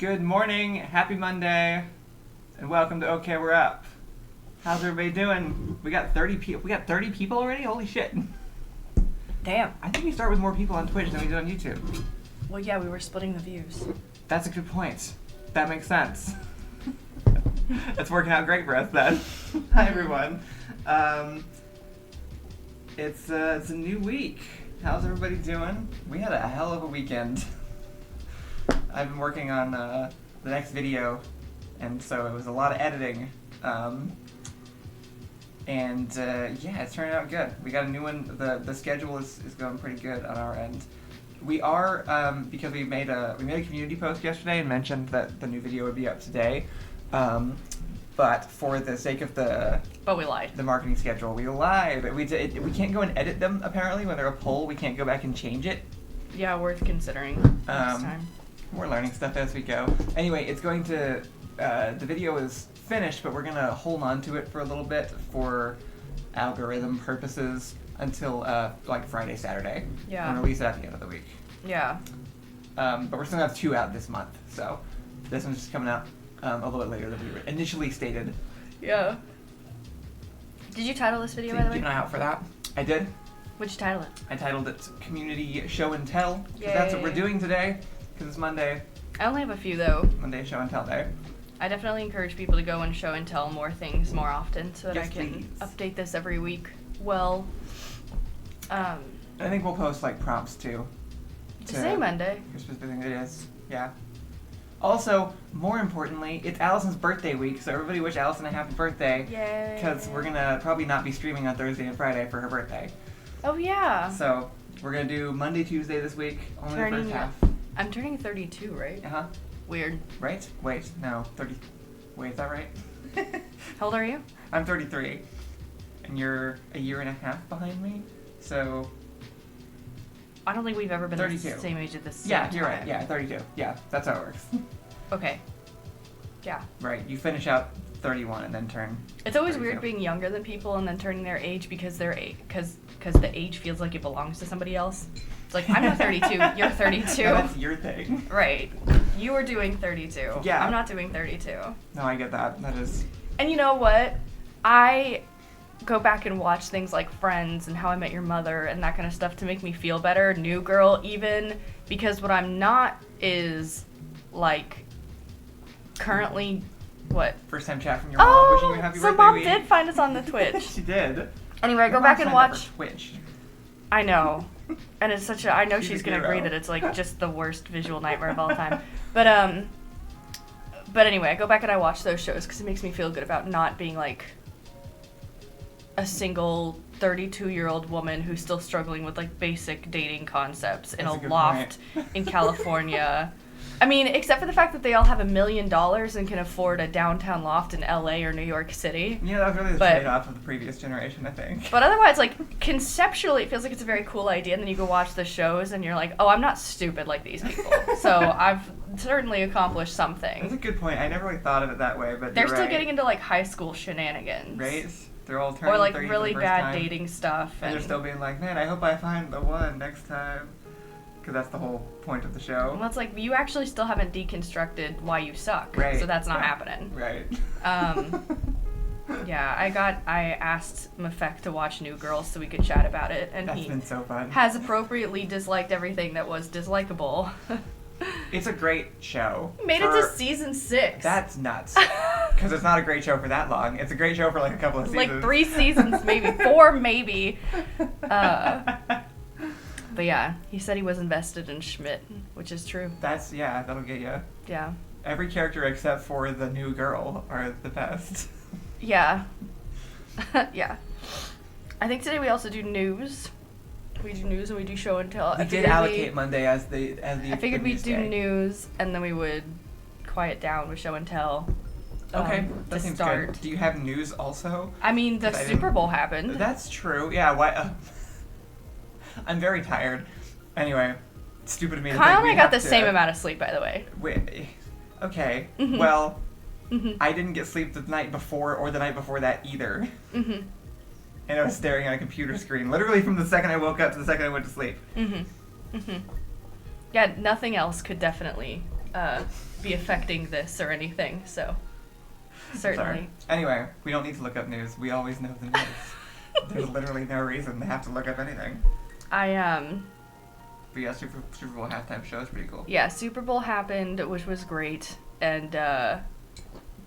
Good morning, happy Monday, and welcome to Okay We're Up. How's everybody doing? We got 30 people. We got 30 people already? Holy shit. Damn. I think we start with more people on Twitch than we did on YouTube. Well, yeah, we were splitting the views. That's a good point. That makes sense. It's working out great for us then. Hi everyone. It's a new week. How's everybody doing? We had a hell of a weekend. I've been working on the next video, and so it was a lot of editing. Yeah, it's turning out good. We got a new one. The schedule is going pretty good on our end. We are because we made a community post yesterday and mentioned that the new video would be up today. But for the sake of we lied. The marketing schedule, we lied. We can't go and edit them apparently when they're a poll. We can't go back and change it. Yeah, worth considering next time. We're learning stuff as we go. Anyway, it's going to, the video is finished, but we're going to hold on to it for a little bit for algorithm purposes until, like Friday, Saturday. Yeah. And release it at the end of the week. Yeah. But we're still going to have 2 out this month, so this one's just coming out a little bit later than we initially stated. Yeah. Did you title this video, So by the way? keep an eye out for that. I did. What'd you title it? I titled it Community Show and Tell, because that's what we're doing today, because it's Monday. I only have a few, though. Monday Show and Tell Day. I definitely encourage people to go and show and tell more things more often so that Yes, I can please. update this every week. Well, I think we'll post, like, prompts, too. to say Monday. Christmas thing it is, yeah. Also, more importantly, it's Allison's birthday week, so everybody wish Allison a happy birthday. Yay. Because we're gonna probably not be streaming on Thursday and Friday for her birthday. Oh, yeah. So, we're gonna do Monday, Tuesday this week, only the first half. I'm turning 32, right? Uh-huh. Weird. Right? Wait, no, 30. Wait, is that right? How old are you? I'm 33. And you're a year and a half behind me, so... I don't think we've ever been 32. the same age at the same Yeah, time. you're right. Yeah, 32. Yeah, that's how it works. Okay. Yeah. Right, you finish out 31 and then turn... It's always 32. weird being younger than people and then turning their age because because the age feels like it belongs to somebody else. It's like, I'm not 32, you're 32. No, that's your thing. Right. You were doing 32. Yeah. I'm not doing 32. No, I get that. That is... And you know what? I go back and watch things like Friends and How I Met Your Mother and that kind of stuff to make me feel better. New Girl even. Because what I'm not is, like, currently... What? First time chat from your mom wishing you a happy so birthday Mom week. did find us on the Twitch. She did. Anyway, Your go back mom and signed up watch. for Twitch. I know. And it's such a... I know She's she's a going to agree hero. that it's, like, just the worst visual nightmare of all time. But anyway, I go back and I watch those shows because it makes me feel good about not being, like, a single 32-year-old woman who's still struggling with, like, basic dating concepts in That's a a good loft in California. I mean, except for the fact that they all have $1 million and can afford a downtown loft in LA or New York City. Yeah, that was really the But- trade-off of the previous generation, I think. But otherwise, like, conceptually, it feels like it's a very cool idea, and then you go watch the shows, and you're like, oh, I'm not stupid like these people. So I've certainly accomplished That's a something. good point. I never really thought of it that way, but They're you're still right. getting into, like, high school shenanigans. Right? They're all turning Or, like, 30 for really the first bad time, dating stuff. And they're still being like, man, I hope I find the one next time. Because that's the whole point of the show. Well, it's like, you actually still haven't deconstructed why you suck. Right. So that's not Yeah. happening. Right. Yeah, I asked Mafek to watch New Girl so we could chat about it, and That's he been so fun. has appropriately disliked everything that was dislikable. It's a great show. Made it to season 6. That's nuts. Because it's not a great show for that long. It's a great show for like a couple of seasons. Like 3 seasons, maybe 4, maybe. But yeah, he said he was invested in Schmidt, which is true. That'll get you. Yeah. Every character except for the new girl are the best. Yeah. Yeah. I think today we also do news. We do news and we do show and tell. We did allocate Monday as the I figured the we'd do day. news and then we would quiet down with show and tell. Okay, to that seems start. good. Do you have news also? I mean, the 'Cause I Super didn't- Bowl happened. That's true. Yeah. Why? I'm very tired. Anyway, stupid of me. to Kyle think and we I got have the to- same amount of sleep, by the way. Wait. Okay. Mhm. Well, Mhm. I didn't get sleep the night before or the night before that either. Mhm. And I was staring at a computer screen, literally from the second I woke up to the second I went to sleep. Mhm. Mhm. Yeah, nothing else could definitely be affecting this or anything. So certainly. Sorry. Anyway, we don't need to look up news. We always know the news. There's literally no reason to have to look up anything. But yeah, Super Bowl halftime show is pretty cool. Yeah, Super Bowl happened, which was great, and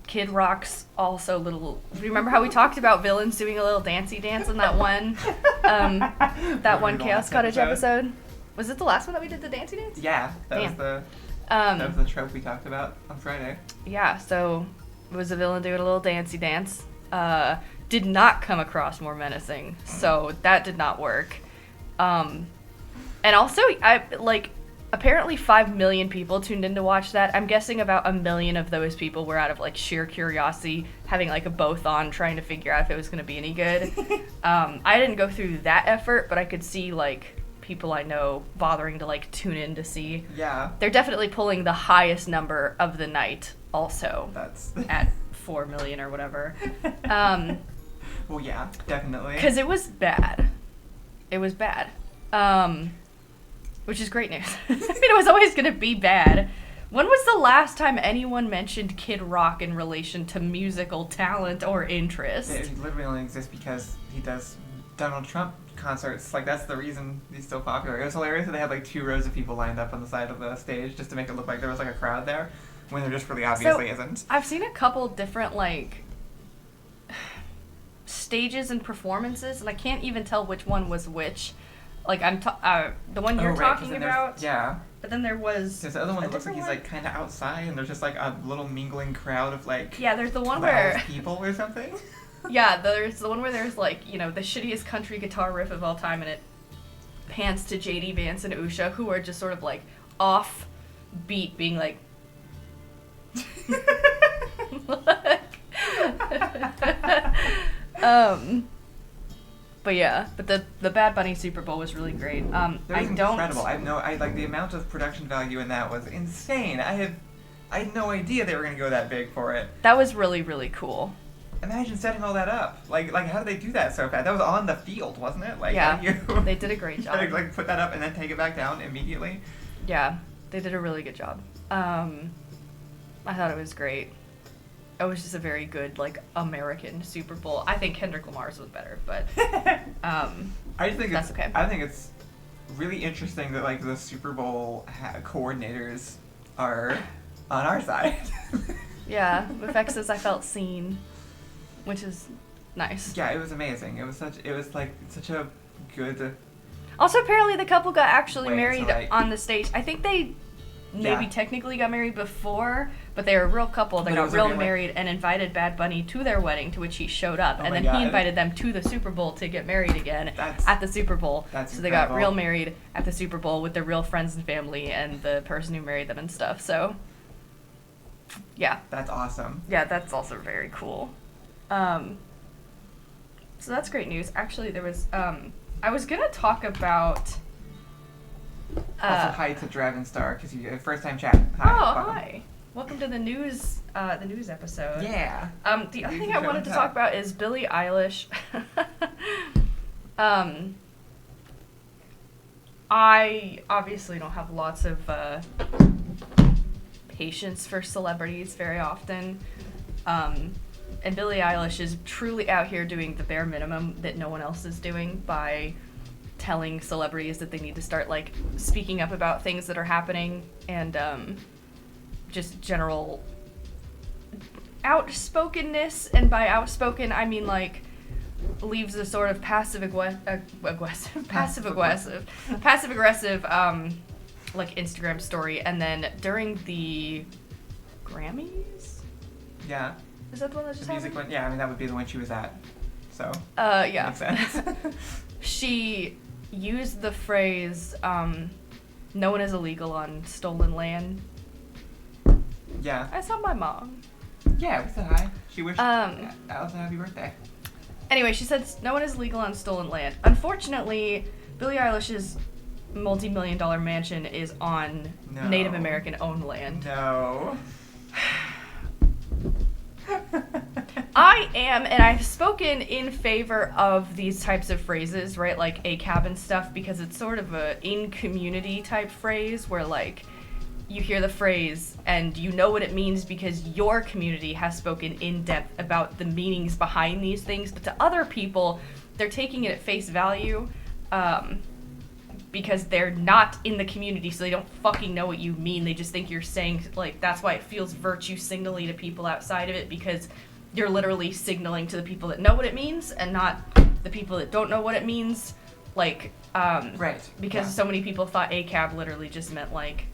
Kid Rock's also little. Remember how we talked about villains doing a little dancey dance in that one, Chaos Cottage episode? Was it the last one that we did the dancey dance? Yeah, that was the trope we talked about on Friday. Yeah, so it was a villain doing a little dancey dance. Did not come across more menacing, so that did not work. And also, apparently 5 million people tuned in to watch that. I'm guessing about 1 million of those people were out of, like, sheer curiosity, having, like, a both on, trying to figure out if it was going to be any good. I didn't go through that effort, but I could see, like, people I know bothering to, like, tune in to see. Yeah. They're definitely pulling the highest number of the night, also. That's... at 4 million or whatever. Well, yeah, definitely. Because it was bad. It was bad. Which is great news. I mean, it was always going to be bad. When was the last time anyone mentioned Kid Rock in relation to musical talent or interest? It literally only exists because he does Donald Trump concerts. Like, that's the reason he's so popular. It was hilarious that they had, like, 2 rows of people lined up on the side of the stage just to make it look like there was, like, a crowd there, when there just really obviously isn't. I've seen a couple different, like, stages and performances, and I can't even tell which one was which. Like, the one you're talking about. Yeah. But then there was... There's the other one that looks like he's, like, kind of outside, and there's just, like, a little mingling crowd of, like... Yeah, there's the one where... people or something. Yeah, there's the one where there's, like, you know, the shittiest country guitar riff of all time, and it pans to J.D. Vance and Usha, who are just sort of, like, off beat, being like... But yeah, but the Bad Bunny Super Bowl was really great. It was incredible. Like, the amount of production value in that was insane. I had no idea they were gonna go that big for it. That was really, really cool. Imagine setting all that up. Like how did they do that so fast? That was on the field, wasn't it? Like, yeah, they did a great job. Like, put that up and then take it back down immediately. Yeah, they did a really good job. I thought it was great. It was just a very good, like, American Super Bowl. I think Kendrick Lamar's was better, but I just think that's okay. I think it's really interesting that, like, the Super Bowl coordinators are on our side. Yeah, Vivek says I felt seen, which is nice. Yeah, it was amazing. It was such a good. Also, apparently the couple got actually way married to, like, on the stage. I think they maybe technically got married before, but they were a real couple. They got real married and invited Bad Bunny to their wedding, to which he showed up. Oh, and then he invited them to the Super Bowl to get married again at the Super Bowl. That's so they got real married at the Super Bowl with their real friends and family and the person who married them and stuff. So, yeah. That's awesome. Yeah, that's also very cool. So that's great news. Actually, there was, I was going to talk about... Also, hi to Dragon Star, because you first time chat. Hi. Oh, welcome. hi. Welcome to the news episode. Yeah. The other thing I wanted to talk about is Billie Eilish. I obviously don't have lots of patience for celebrities very often. And Billie Eilish is truly out here doing the bare minimum that no one else is doing by telling celebrities that they need to start, like, speaking up about things that are happening, and just general outspokenness. And by outspoken, I mean, like, leaves a sort of passive aggressive like, Instagram story. And then during the Grammys? Yeah. Is that the one that just the music happened? one? Yeah, I mean, that would be the one she was at. So. Yeah. Makes sense. She used the phrase, no one is illegal on stolen land. Yeah. I saw my mom. Yeah, we said hi. She wished Alice a happy birthday. Anyway, she said no one is illegal on stolen land. Unfortunately, Billie Eilish's multi-million-dollar mansion is on Native American-owned land. No. I am, and I've spoken in favor of these types of phrases, right, like ACAB and stuff, because it's sort of a in-community type phrase where, like, you hear the phrase and you know what it means because your community has spoken in depth about the meanings behind these things, but to other people, they're taking it at face value because they're not in the community, so they don't fucking know what you mean. They just think you're saying, like, that's why it feels virtue signaling to people outside of it, because you're literally signaling to the people that know what it means and not the people that don't know what it means. Like, right. Because so many people thought ACAB literally just meant, like,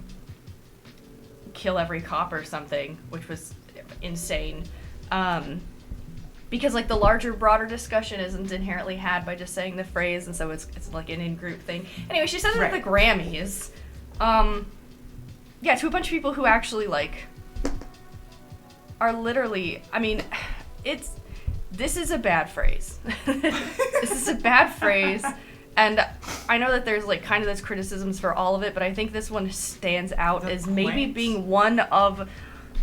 kill every cop or something, which was insane. Because, like, the larger, broader discussion isn't inherently had by just saying the phrase, and so it's like an in-group thing. Anyway, she says it at the Grammys. Yeah, to a bunch of people who actually, like, are literally, I mean, this is a bad phrase. This is a bad phrase, and I know that there's, like, kind of those criticisms for all of it, but I think this one stands out as maybe being one of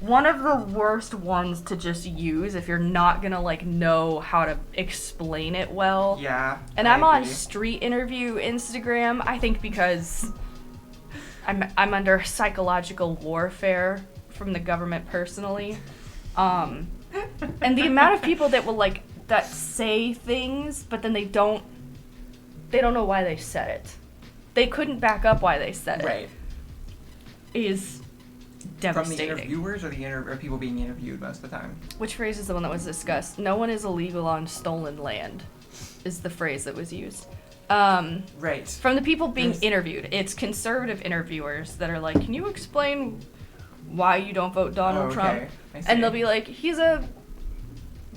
the worst ones to just use if you're not gonna, like, know how to explain it well. Yeah. And I'm on Street Interview Instagram, I think because I'm under psychological warfare from the government personally. And the amount of people that will, like, that say things, but then they don't know why they said it. They couldn't back up why they said it. Right. Is devastating. From the interviewers or people being interviewed most of the time? Which phrase is the one that was discussed? No one is illegal on stolen land, is the phrase that was used. Right. From the people being interviewed. It's conservative interviewers that are like, can you explain why you don't vote Donald Trump? And they'll be like, he's a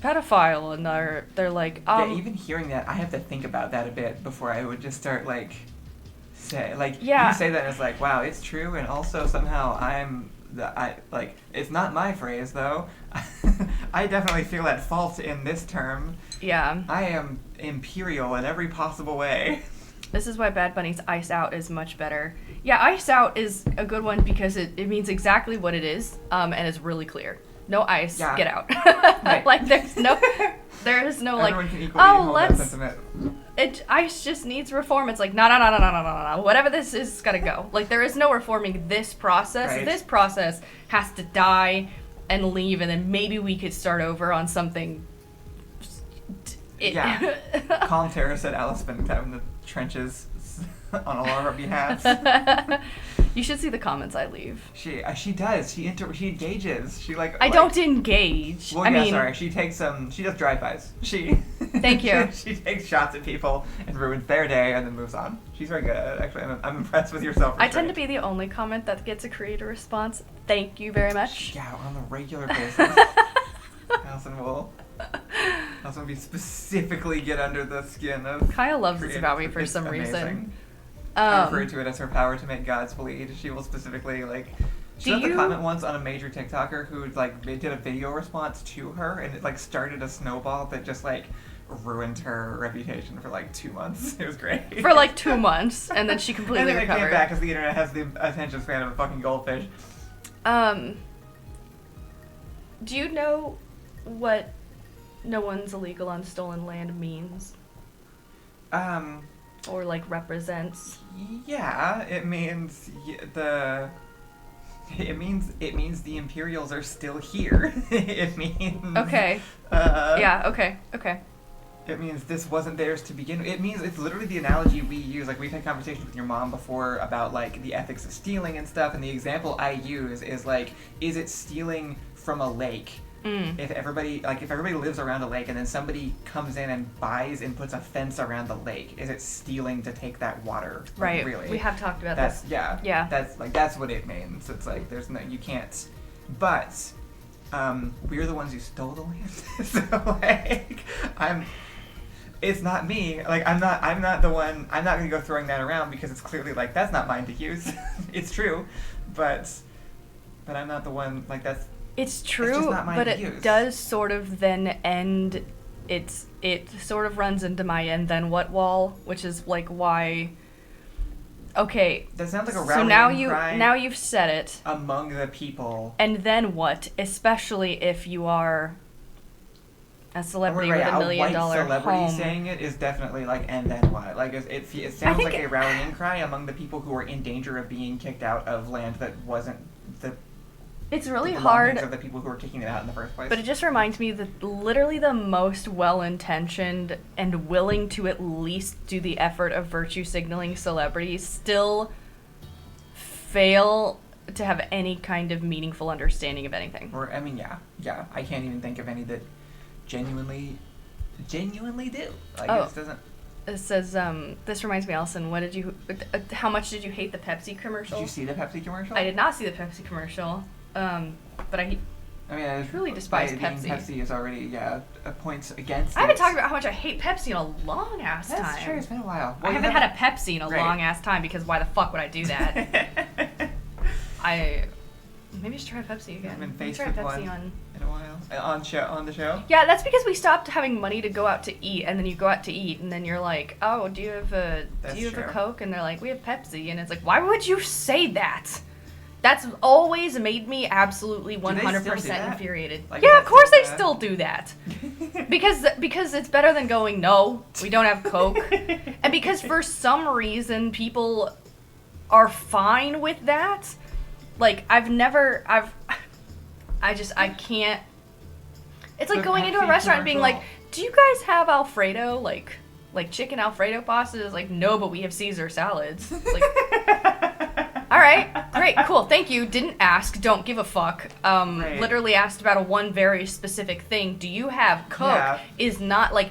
pedophile, and they're like, yeah, even hearing that, I have to think about that a bit before I would just start, like, you say that and it's like, wow, it's true, and also somehow it's not my phrase, though. I definitely feel at fault in this term. Yeah. I am imperial in every possible way. This is why Bad Bunny's Ice Out is much better. Yeah, Ice Out is a good one because it means exactly what it is, and it's really clear. No ice, get out. Right. Like, there is no, everyone can equally hold that sentiment. Ice just needs reform. It's like, no. Whatever this is, it's gotta go. Like, there is no reforming this process. Right. This process has to die and leave, and then maybe we could start over on something. Calm Terror said Alice spent time in the trenches on all of our behalf. You should see the comments I leave. She does. She engages. She I don't engage. Well, sorry. She does drive-bys. Thank you. She takes shots at people and ruins their day and then moves on. She's very good at it, actually. I'm impressed with your self-restraint. I tend to be the only comment that gets a creator response. Thank you very much. Yeah, on a regular basis. Allison will be specifically get under the skin of... Kyle loves this about me for some reason. I refer to it as her power to make gods bleed. She will specifically, like... She left a comment once on a major TikToker who, like, did a video response to her, and it, like, started a snowball that just, like, ruined her reputation for, like, 2 months. It was great. For, like, 2 months, and then she completely recovered. And then it came back because the internet has the attention span of a fucking goldfish. Do you know what no one's illegal on stolen land means? Or, like, represents? Yeah, it means It means the Imperials are still here. It means... Okay. Okay. It means this wasn't theirs to begin with. It means it's literally the analogy we use. Like, we've had conversations with your mom before about, like, the ethics of stealing and stuff, and the example I use is, like, is it stealing from a lake? If everybody lives around a lake and then somebody comes in and buys and puts a fence around the lake, is it stealing to take that water? Right. Really? We have talked about this. Yeah. That's what it means. It's like you can't. But we're the ones who stole the land. So like it's not me. Like I'm not the one. I'm not gonna go throwing that around because it's clearly like that's not mine to use. It's true, but I'm not the one. Like that's. It's true, but it does sort of then end. It sort of runs into my and then what wall, which is like why. Okay. That sounds like a rallying cry. So now you've said it. Among the people. And then what? Especially if you are a celebrity Right, with $1 a million white celebrity home. saying it is definitely like, and then what? Like, it sounds think like a rallying cry among the people who are in danger of being kicked out of land that wasn't the It's really the hard. belongings of the people who were kicking it out in the first place. But it just reminds me that literally the most well-intentioned and willing to at least do the effort of virtue signaling celebrities still fail to have any kind of meaningful understanding of anything. Or, I mean, yeah. I can't even think of any that genuinely do. Like, Oh. it doesn't... It says, this reminds me, Allison, how much did you hate the Pepsi commercial? Did you see the Pepsi commercial? I did not see the Pepsi commercial, but I I truly despise being Pepsi. Pepsi is already, points against I haven't it. taled about how much I hate Pepsi in a long ass time. That's true, it's been a while. I haven't had a Pepsi in a Right. long ass time because why the fuck would I do that? Maybe I should try Pepsi again. I've been Maybe faced try with Pepsi one on. in a while. On the show? Yeah, that's because we stopped having money to go out to eat, and then you go out to eat, and then you're like, "Oh, do you have a True. Coke?" And they're like, "We have Pepsi," and it's like, "Why would you say that?" That's always made me absolutely 100% that? infuriated. Like, Yeah, is of that course still they bad? still do that. because it's better than going, "No, we don't have Coke," and because for some reason people are fine with that. Like I can't. It's like The going into a Pepsi restaurant and being like, commercial. "Do you guys have Alfredo? Like chicken Alfredo pasta?" It's like, "No, but we have Caesar salads." It's like, all right, great, cool, thank you. Didn't ask, don't give a fuck. Right. Literally asked about a one very specific thing. Do you have Coke? Yeah. Is not like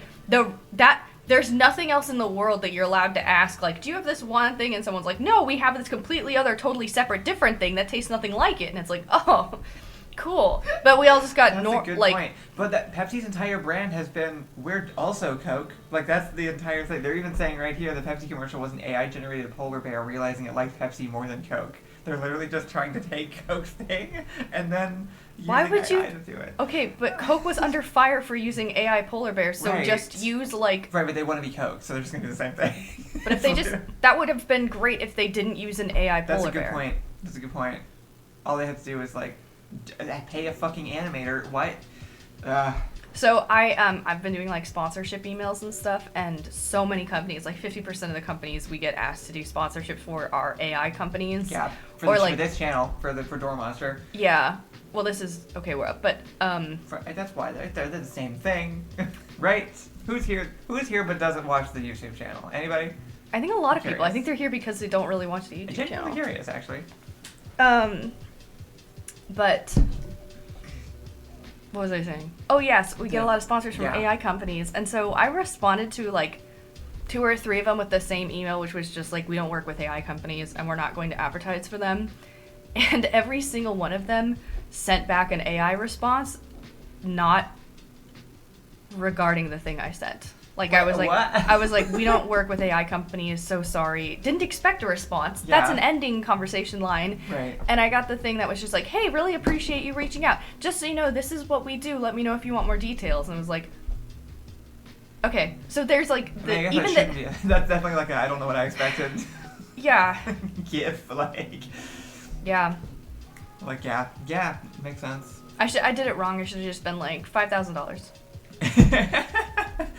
there's nothing else in the world that you're allowed to ask, like, do you have this one thing? And someone's like, no, we have this completely other, totally separate, different thing that tastes nothing like it. And it's like, oh, cool. But we all just got That's a good like, point. But that Pepsi's entire brand has been, we're also Coke. Like, that's the entire thing. They're even saying right here the Pepsi commercial was an AI-generated polar bear realizing it liked Pepsi more than Coke. They're literally just trying to take Coke's thing and then using Why would AI you- to do it. okay, but Coke was under fire for using AI polar bears, so Right. just use, like, Right, but they want to be Coke, so they're just going to do the same thing. but if they just, that would have been great if they didn't use an AI That's polar a good bear. point. That's a good point. All they have to do is, like, pay a fucking animator. What? So I've been doing like sponsorship emails and stuff, and so many companies, like 50% of the companies we get asked to do sponsorship for are AI companies. Yeah. For, Or, for like- this channel, for Door Monster. Yeah. Well, this is okay. We're up, but That's why they're the same thing, right? Who's here but doesn't watch the YouTube channel? Anybody? I think a lot of I'm people. I curious. think they're here because they don't really watch the I'm YouTube genuinely channel. curious, actually. But what was I saying? Oh yes, we get a lot of sponsors from Yeah. AI companies, and so I responded to like 2 or 3 of them with the same email, which was just like, we don't work with AI companies and we're not going to advertise for them. And every single one of them sent back an AI response, not regarding the thing I sent. Like I was like, What? we don't work with AI companies, so sorry. Didn't expect a response. That's Yeah. an ending conversation line. Right. And I got the thing that was just like, hey, really appreciate you reaching out. Just so you know, this is what we do. Let me know if you want more details. And I was like, okay. So there's like, I mean, I guess even that the, shouldn't be. That's definitely like a I don't know what I expected. yeah, GIF, like. yeah. Like, yeah, makes sense. I did it wrong. I should have just been like $5,000.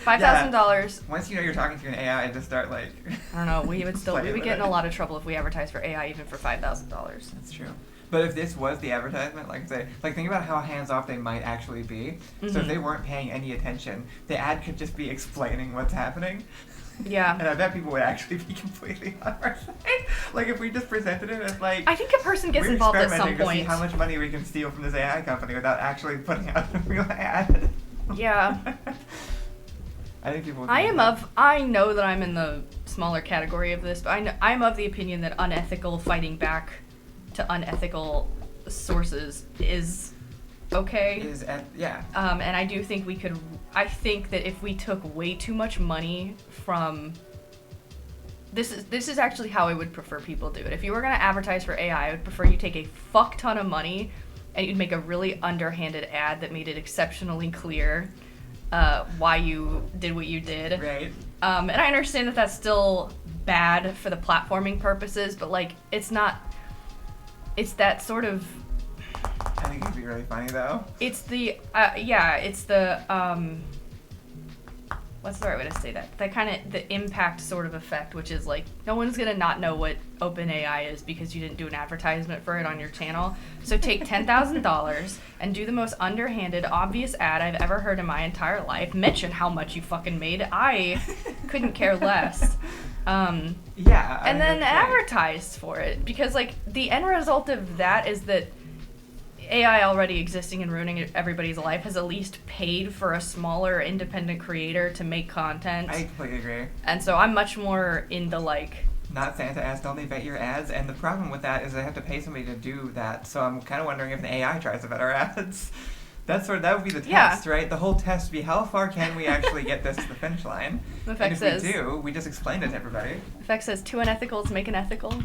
$5,000. Once you know you're talking to an AI, and just start like. I don't know. We would playing with get in it. a lot of trouble if we advertised for AI even for $5,000. That's true. But if this was the advertisement, like say, like think about how hands off they might actually be. So if Mhm. they weren't paying any attention, the ad could just be explaining what's happening. Yeah. And I bet people would actually be completely on our side. Like if we just presented it as like. I think a person gets we're involved at some experimenting to see point. how much money we can steal from this AI company without actually putting out a real ad. Yeah. I think people. Would I think am of. I know that I'm in the smaller category of this, but I'm of the opinion that unethical fighting back to unethical sources is okay. Is at yeah. And I do think we could. I think that if we took way too much money from. This is actually how I would prefer people do it. If you were gonna advertise for AI, I would prefer you take a fuck ton of money, and you'd make a really underhanded ad that made it exceptionally clear why you did what you did. Right. And I understand that that's still bad for the platforming purposes, but like it's not. It's that sort of. I think it'd be really funny though. It's the what's the right way to say that? That kind of the impact sort of effect, which is like no one's gonna not know what OpenAI is because you didn't do an advertisement for it on your channel. So take $10,000 and do the most underhanded, obvious ad I've ever heard in my entire life. Mention how much you fucking made. I couldn't care less. Yeah. And then advertise for it, because like the end result of that is that AI already existing and ruining everybody's life has at least paid for a smaller independent creator to make content. I completely agree. And so I'm much more into like... Not Santa asked, don't they vet your ads? And the problem with that is they have to pay somebody to do that. So I'm kind of wondering if an AI tries to vet our ads. That would be the test, right? The whole test would be how far can we actually get this to the finish line? FX and if says, we do, we just explained it to everybody. FX says, too unethical to make an ethical.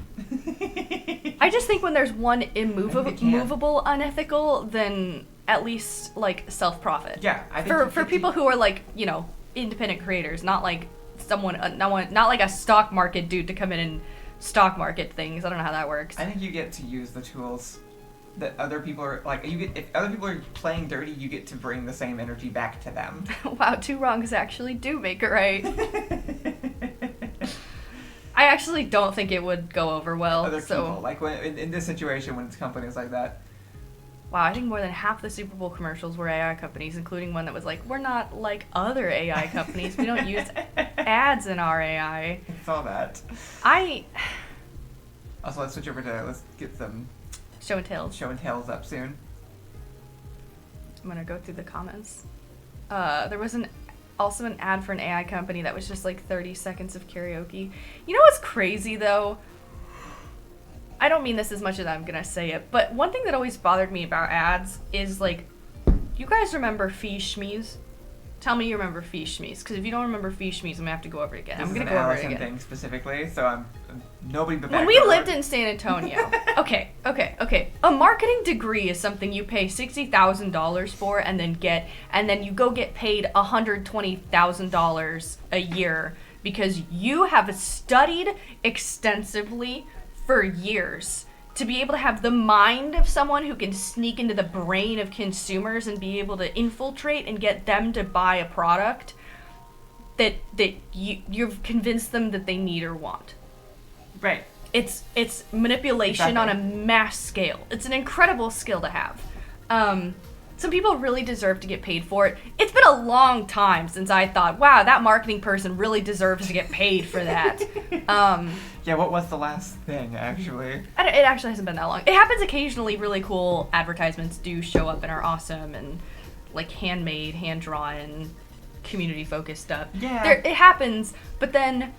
I just think when there's one movable unethical, then at least like self-profit. Yeah, I think for people who are like, you know, independent creators, not like not like a stock market dude to come in and stock market things. I don't know how that works. I think you get to use the tools that other people are like. If other people are playing dirty, you get to bring the same energy back to them. Wow, two wrongs actually do make it right. I actually don't think it would go over well. Other people, like when in this situation, when it's companies like that. Wow, I think more than half the Super Bowl commercials were AI companies, including one that was like, "We're not like other AI companies. We don't use ads in our AI." I saw that. Also, let's switch over to let's get some show and tells up soon. I'm gonna go through the comments. There was also an ad for an AI company that was just like 30 seconds of karaoke. You know what's crazy though? I don't mean this as much as I'm gonna say it, but one thing that always bothered me about ads is like, you guys remember Fee Schmees? Tell me you remember Fee Schmees, because if you don't remember Fee Schmees, I'm gonna have to go over it again. This I'm gonna is go an over it Allison again. thing specifically, so I'm nobody but when we lived in San Antonio. Okay. A marketing degree is something you pay $60,000 for, and then you go get paid $120,000 a year because you have studied extensively for years to be able to have the mind of someone who can sneak into the brain of consumers and be able to infiltrate and get them to buy a product that you've convinced them that they need or want. Right. It's manipulation Exactly. on a mass scale. It's an incredible skill to have. Some people really deserve to get paid for it. It's been a long time since I thought, wow, that marketing person really deserves to get paid for that. Yeah, what was the last thing, actually? It actually hasn't been that long. It happens occasionally. Really cool advertisements do show up and are awesome and like handmade, hand-drawn, community-focused stuff. Yeah. It happens, but then...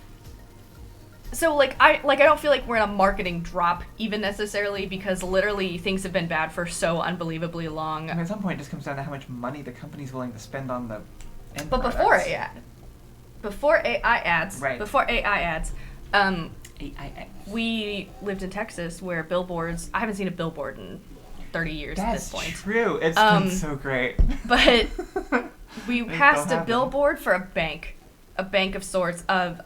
So, I don't feel like we're in a marketing drop even necessarily because literally things have been bad for so unbelievably long. I mean, at some point it just comes down to how much money the company's willing to spend on the end But products. before AI ads, Right. we lived in Texas where billboards, I haven't seen a billboard in 30 years at this point. That's true. It's been so great. But we They passed still a have billboard for a bank of sorts of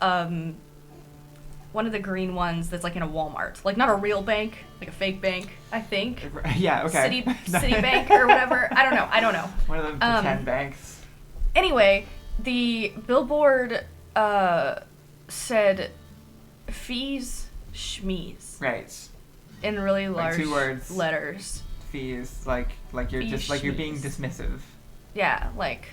one of the green ones that's like in a Walmart, like not a real bank, like a fake bank, I think. Yeah, okay. Citibank or whatever. I don't know. One of the pretend banks. Anyway, the billboard said fees schmees Right. in really large 2 words. letters. Fees, like you're Fees, just like you're being schmees. dismissive. Yeah, like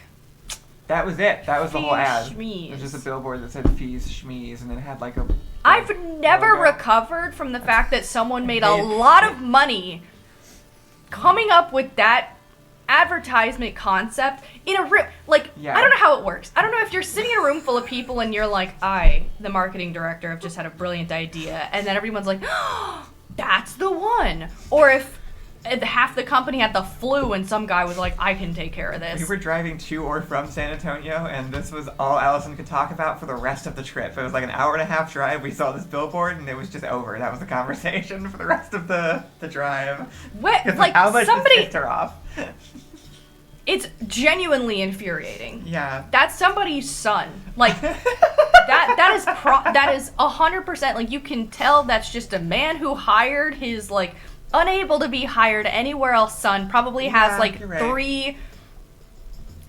That was it. That was the whole Fees, ad. schmees. It was just a billboard that said fees schmees, and it had like a. I've never logo. recovered from the fact that someone made a lot of money coming up with that advertisement concept in a room. Yeah. I don't know how it works. I don't know if you're sitting in a room full of people and you're like, I, the marketing director, have just had a brilliant idea, and then everyone's like, oh, that's the one. Or if half the company had the flu and some guy was like, I can take care of this. We were driving to or from San Antonio, and this was all Allison could talk about for the rest of the trip. It was like an hour-and-a-half drive. We saw this billboard, and it was just over. That was the conversation for the rest of the drive. What? Because Like, how much somebody... this pissed her off. It's genuinely infuriating. Yeah. That's somebody's son. Like, that is 100%, like, you can tell that's just a man who hired his, like, unable to be hired anywhere else. Son probably has Yeah, like you're right. 3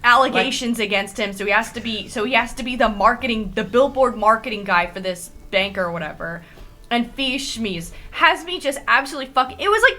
allegations against him, so he has to be the billboard marketing guy for this bank or whatever. And Fee Schmies has me just absolutely fucking. It was like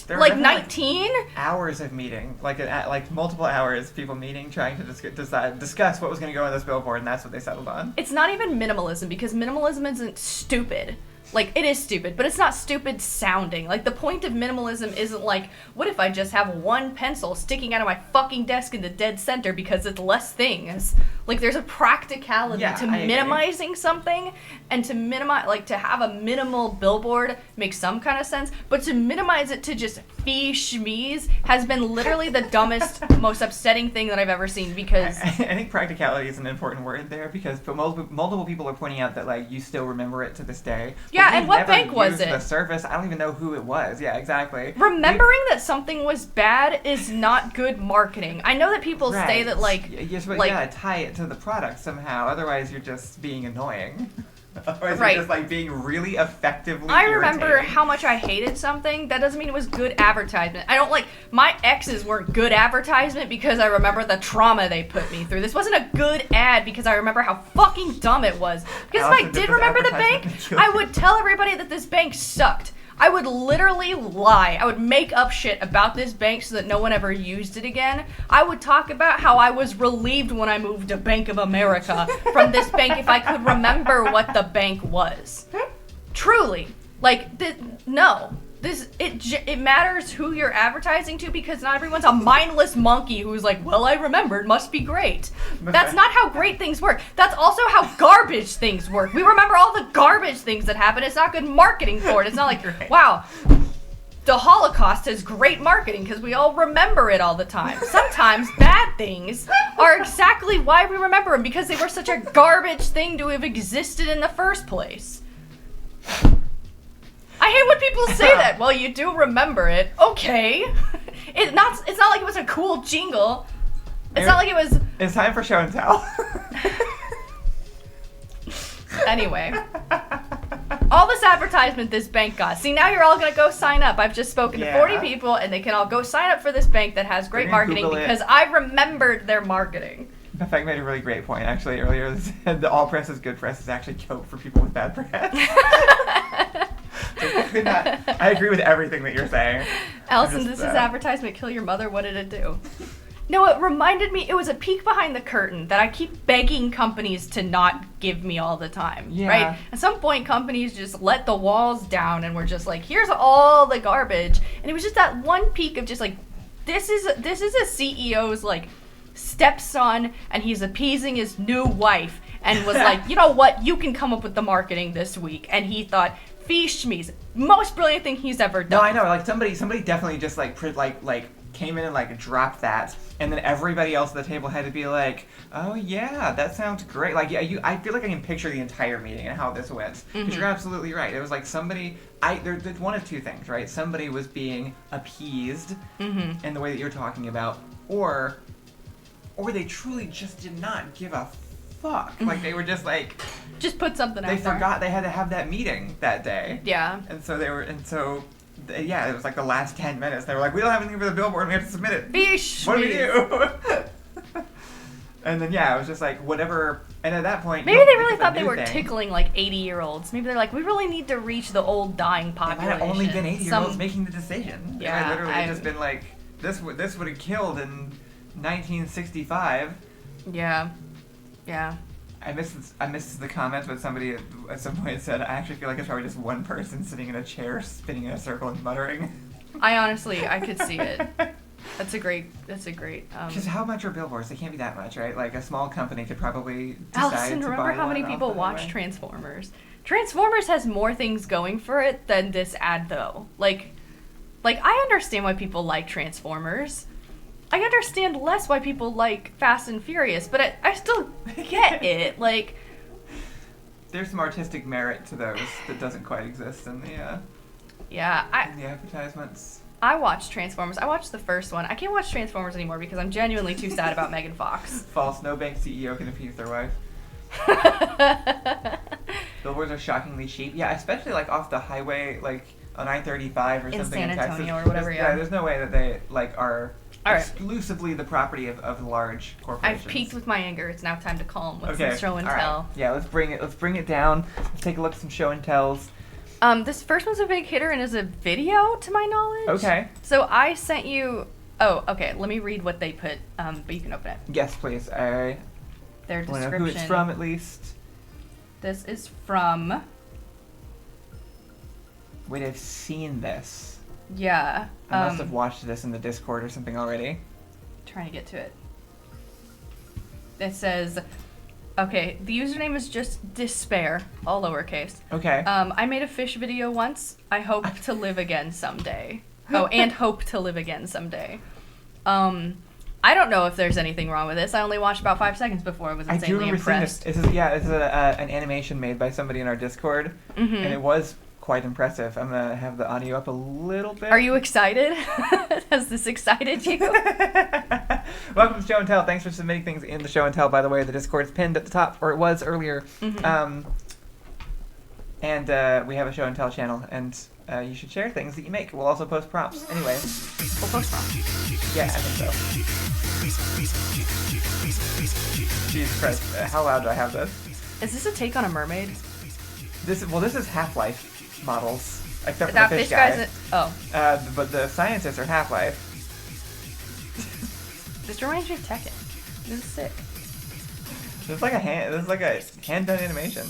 There were definitely, 19 hours of meeting, like multiple hours, people meeting, trying to discuss what was going to go on this billboard, and that's what they settled on. It's not even minimalism, because minimalism isn't stupid. Like, it is stupid, but it's not stupid sounding. Like, the point of minimalism isn't like, what if I just have one pencil sticking out of my fucking desk in the dead center because it's less things? Like, there's a practicality Yeah, to I agree. minimizing something, and to minimize, like, to have a minimal billboard makes some kind of sense, but to minimize it to just Fee Schmies has been literally the dumbest, most upsetting thing that I've ever seen, because... I think practicality is an important word there, because multiple people are pointing out that, like, you still remember it to this day. Yeah, But we and what never bank was used it? The service. I don't even know who it was. Yeah, exactly. Remembering that something was bad is not good marketing. I know that people say Right. that, like... Yes, but like- you gotta tie it to the product somehow. Otherwise, you're just being annoying. Otherwise, Right. you're just, like, being really effectively I remember irritating. how much I hated something. That doesn't mean it was good advertisement. I don't like... My exes weren't good advertisement because I remember the trauma they put me through. This wasn't a good ad because I remember how fucking dumb it was. Because if Allison, I did did this remember the bank, advertisement kill I you? would tell everybody that this bank sucked. I would literally lie. I would make up shit about this bank so that no one ever used it again. I would talk about how I was relieved when I moved to Bank of America from this bank if I could remember what the bank was. Truly. Like, no. It matters who you're advertising to, because not everyone's a mindless monkey who's like, well, I remembered, must be great. That's not how great things work. That's also how garbage things work. We remember all the garbage things that happen. It's not good marketing for it. It's not like, Right. wow, the Holocaust is great marketing because we all remember it all the time. Sometimes bad things are exactly why we remember them, because they were such a garbage thing to have existed in the first place. I hate when people say that. Well, you do remember it. Okay. It's not like it was a cool jingle. It's not like it was... It's time for show and tell. Anyway. All this advertisement this bank got. See, now you're all going to go sign up. I've just spoken to 40 Yeah. people, and they can all go sign up for this bank that has great They're gonna marketing Google it. because I remembered their marketing. In fact, made a really great point actually earlier. They said the all press is good press is actually coke for people with bad press. I agree with everything that you're saying. Allison, I'm this just, is advertisement. Kill your mother. What did it do? No, it reminded me. It was a peek behind the curtain that I keep begging companies to not give me all the time. Yeah. Right? At some point, companies just let the walls down and were just like, "Here's all the garbage." And it was just that one peek of just like, this is a CEO's like stepson, and he's appeasing his new wife, and was like, you know what? You can come up with the marketing this week. And he thought, Fee Schmies, most brilliant thing he's ever done. No, I know. Like somebody definitely just like came in and like dropped that, and then everybody else at the table had to be like, "Oh yeah, that sounds great." Like yeah, I feel like I can picture the entire meeting and how this went. Because you're absolutely right. It was like somebody. There's one of two things, right? Somebody was being appeased in the way that you're talking about, or they truly just did not give a fuck. Like they were just like. Just put something out They there. forgot they had to have that meeting that day. Yeah. And so yeah, it was like the last 10 minutes. They were like, we don't have anything for the billboard, and we have to submit it. Fish. What do we do? And then, yeah, it was just like, whatever. And at that point, Maybe you know, they really it's a thought they new were thing. tickling like 80-year-olds. Maybe they're like, we really need to reach the old dying It population. might have only been 80-year-olds making the decision. Yeah, It might literally I'm- just been like, this would have killed in 1965. Yeah. Yeah. I missed the comments, but somebody at some point said, I actually feel like it's probably just one person sitting in a chair, spinning in a circle and muttering. I could see it. That's a great. Because how much are billboards? They can't be that much, right? Like a small company could probably decide Allison, to remember buy how many one people off watch anyway. Transformers? Transformers has more things going for it than this ad, though. Like I understand why people like Transformers. I understand less why people like Fast and Furious, but I still get it. Like, There's some artistic merit to those that doesn't quite exist in the yeah, in the advertisements. I watched Transformers. I watched the first one. I can't watch Transformers anymore because I'm genuinely too sad about Megan Fox. False. No bank CEO can appease their wife. Billboards are shockingly cheap. Yeah, especially like off the highway, like on I-35 or In something San in Texas. Antonio or whatever, yeah. There's no way that they like are All right. exclusively the property of large corporations. I've peaked with my anger. It's now time to calm with Okay. some show and all right. tell. Yeah, let's bring it down. Let's take a look at some show and tells. This first one's a big hitter and is a video, to my knowledge. Okay. So I sent you. Oh, okay. Let me read what they put. But you can open it. Yes, please. I Their want to description. know who it's from at least. This is from. Wait, I've seen this. Yeah. I must have watched this in the Discord or something already. Trying to get to it. It says, okay, the username is just despair, all lowercase. Okay. I made a fish video once. I hope to live again someday. Oh, and hope to live again someday. I don't know if there's anything wrong with this. I only watched about 5 seconds before I was I do insanely remember seeing impressed. this. This is an animation made by somebody in our Discord, Mhm. and it was quite impressive. I'm gonna have the audio up a little bit. Are you excited? Has this excited you? Welcome to Show and Tell. Thanks for submitting things in the Show and Tell. By the way, the Discord's pinned at the top, or it was earlier. Mhm. And we have a Show and Tell channel, and you should share things that you make. We'll also post prompts. Anyway, We'll post from. yeah, I think so. Jesus Christ, how loud do I have this? Is this a take on a mermaid? This is Half-Life models, except for That the fish fish guy. guy's But the scientists are Half-Life. This reminds me of Tekken. This is sick. This is like a hand-done animation.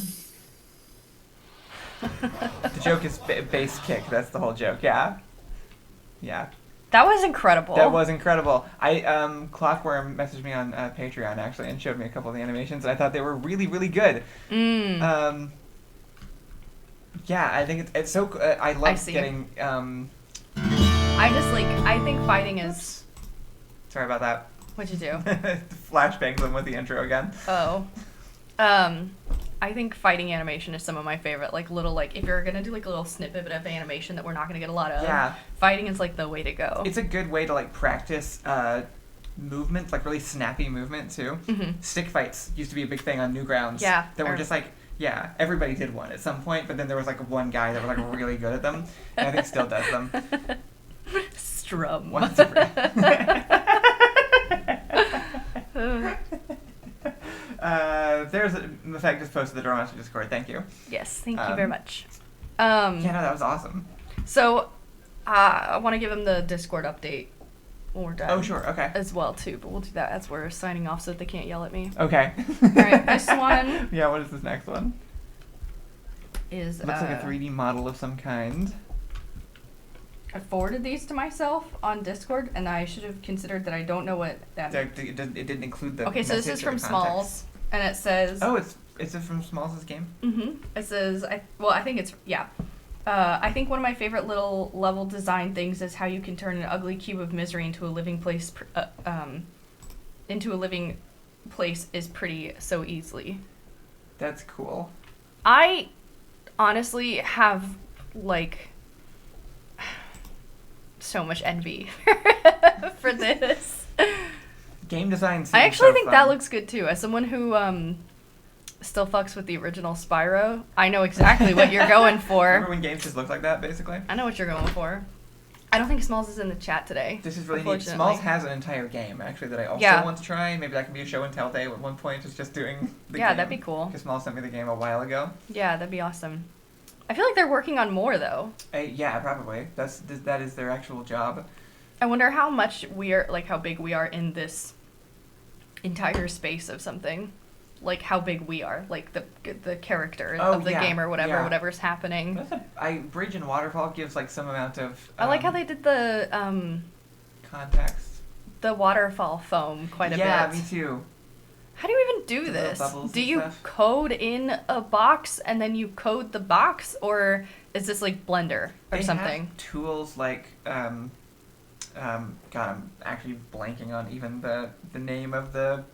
The joke is base kick. That's the whole joke. Yeah. Yeah. That was incredible. That was incredible. Clockworm messaged me on Patreon actually and showed me a couple of the animations, and I thought they were really, really good. Yeah, I think it's so. I love see. getting. I think fighting is. Sorry about that. What'd you do? Flashbangs them with the intro again. Oh. I think fighting animation is some of my favorite. Like little, like if you're gonna do like a little snippet of animation that we're not gonna get a lot of. Yeah. Fighting is like the way to go. It's a good way to like practice movement, like really snappy movement too. Mhm. Stick fights used to be a big thing on Newgrounds. Yeah, That were or- just like, yeah, everybody did one at some point, but then there was like one guy that was like really good at them, and I think still does them. Strum. Once every- There's the fact just posted the Door Master Discord. Thank you. Yes, thank you very much. Yeah, no, that was awesome. So, I want to give him the Discord update when we're done. Oh, sure. Okay. As well too, but we'll do that as we're signing off so that they can't yell at me. Okay. All right, this one Yeah, what is this next one? is. Looks like a 3D model of some kind. I forwarded these to myself on Discord, and I should have considered that I don't know what that means. It didn't include the. Okay, so this message is or from the context. Smalls, and it says. Oh, it's from Smalls' game. It says, I think it's, yeah. I think one of my favorite little level design things is how you can turn an ugly cube of misery into a living place, is pretty so easily. That's cool. I honestly have, like, so much envy for this. Game design seems I actually so think fun. that looks good too. As someone who still fucks with the original Spyro, I know exactly what you're going for. Remember when games just looked like that, basically? I know what you're going for. I don't think Smalls is in the chat today. This is really neat. unfortunately. Smalls has an entire game, actually, that I also Yeah. want to try. Maybe that can be a show and tell day at one point, just doing the Yeah, game. that'd be cool. Because Smalls sent me the game a while ago. Yeah, that'd be awesome. I feel like they're working on more though. Yeah, probably. That is their actual job. I wonder how much how big we are in this entire space of something. Like how big we are, like the character of the game or whatever's happening. Bridge and Waterfall gives like some amount of. I like how they did the context. The waterfall foam quite a bit. Yeah, me too. How do you even do The little this? bubbles Do and you stuff. code in a box and then you code the box, or is this like Blender or They something? have tools like God, I'm actually blanking on even the name of the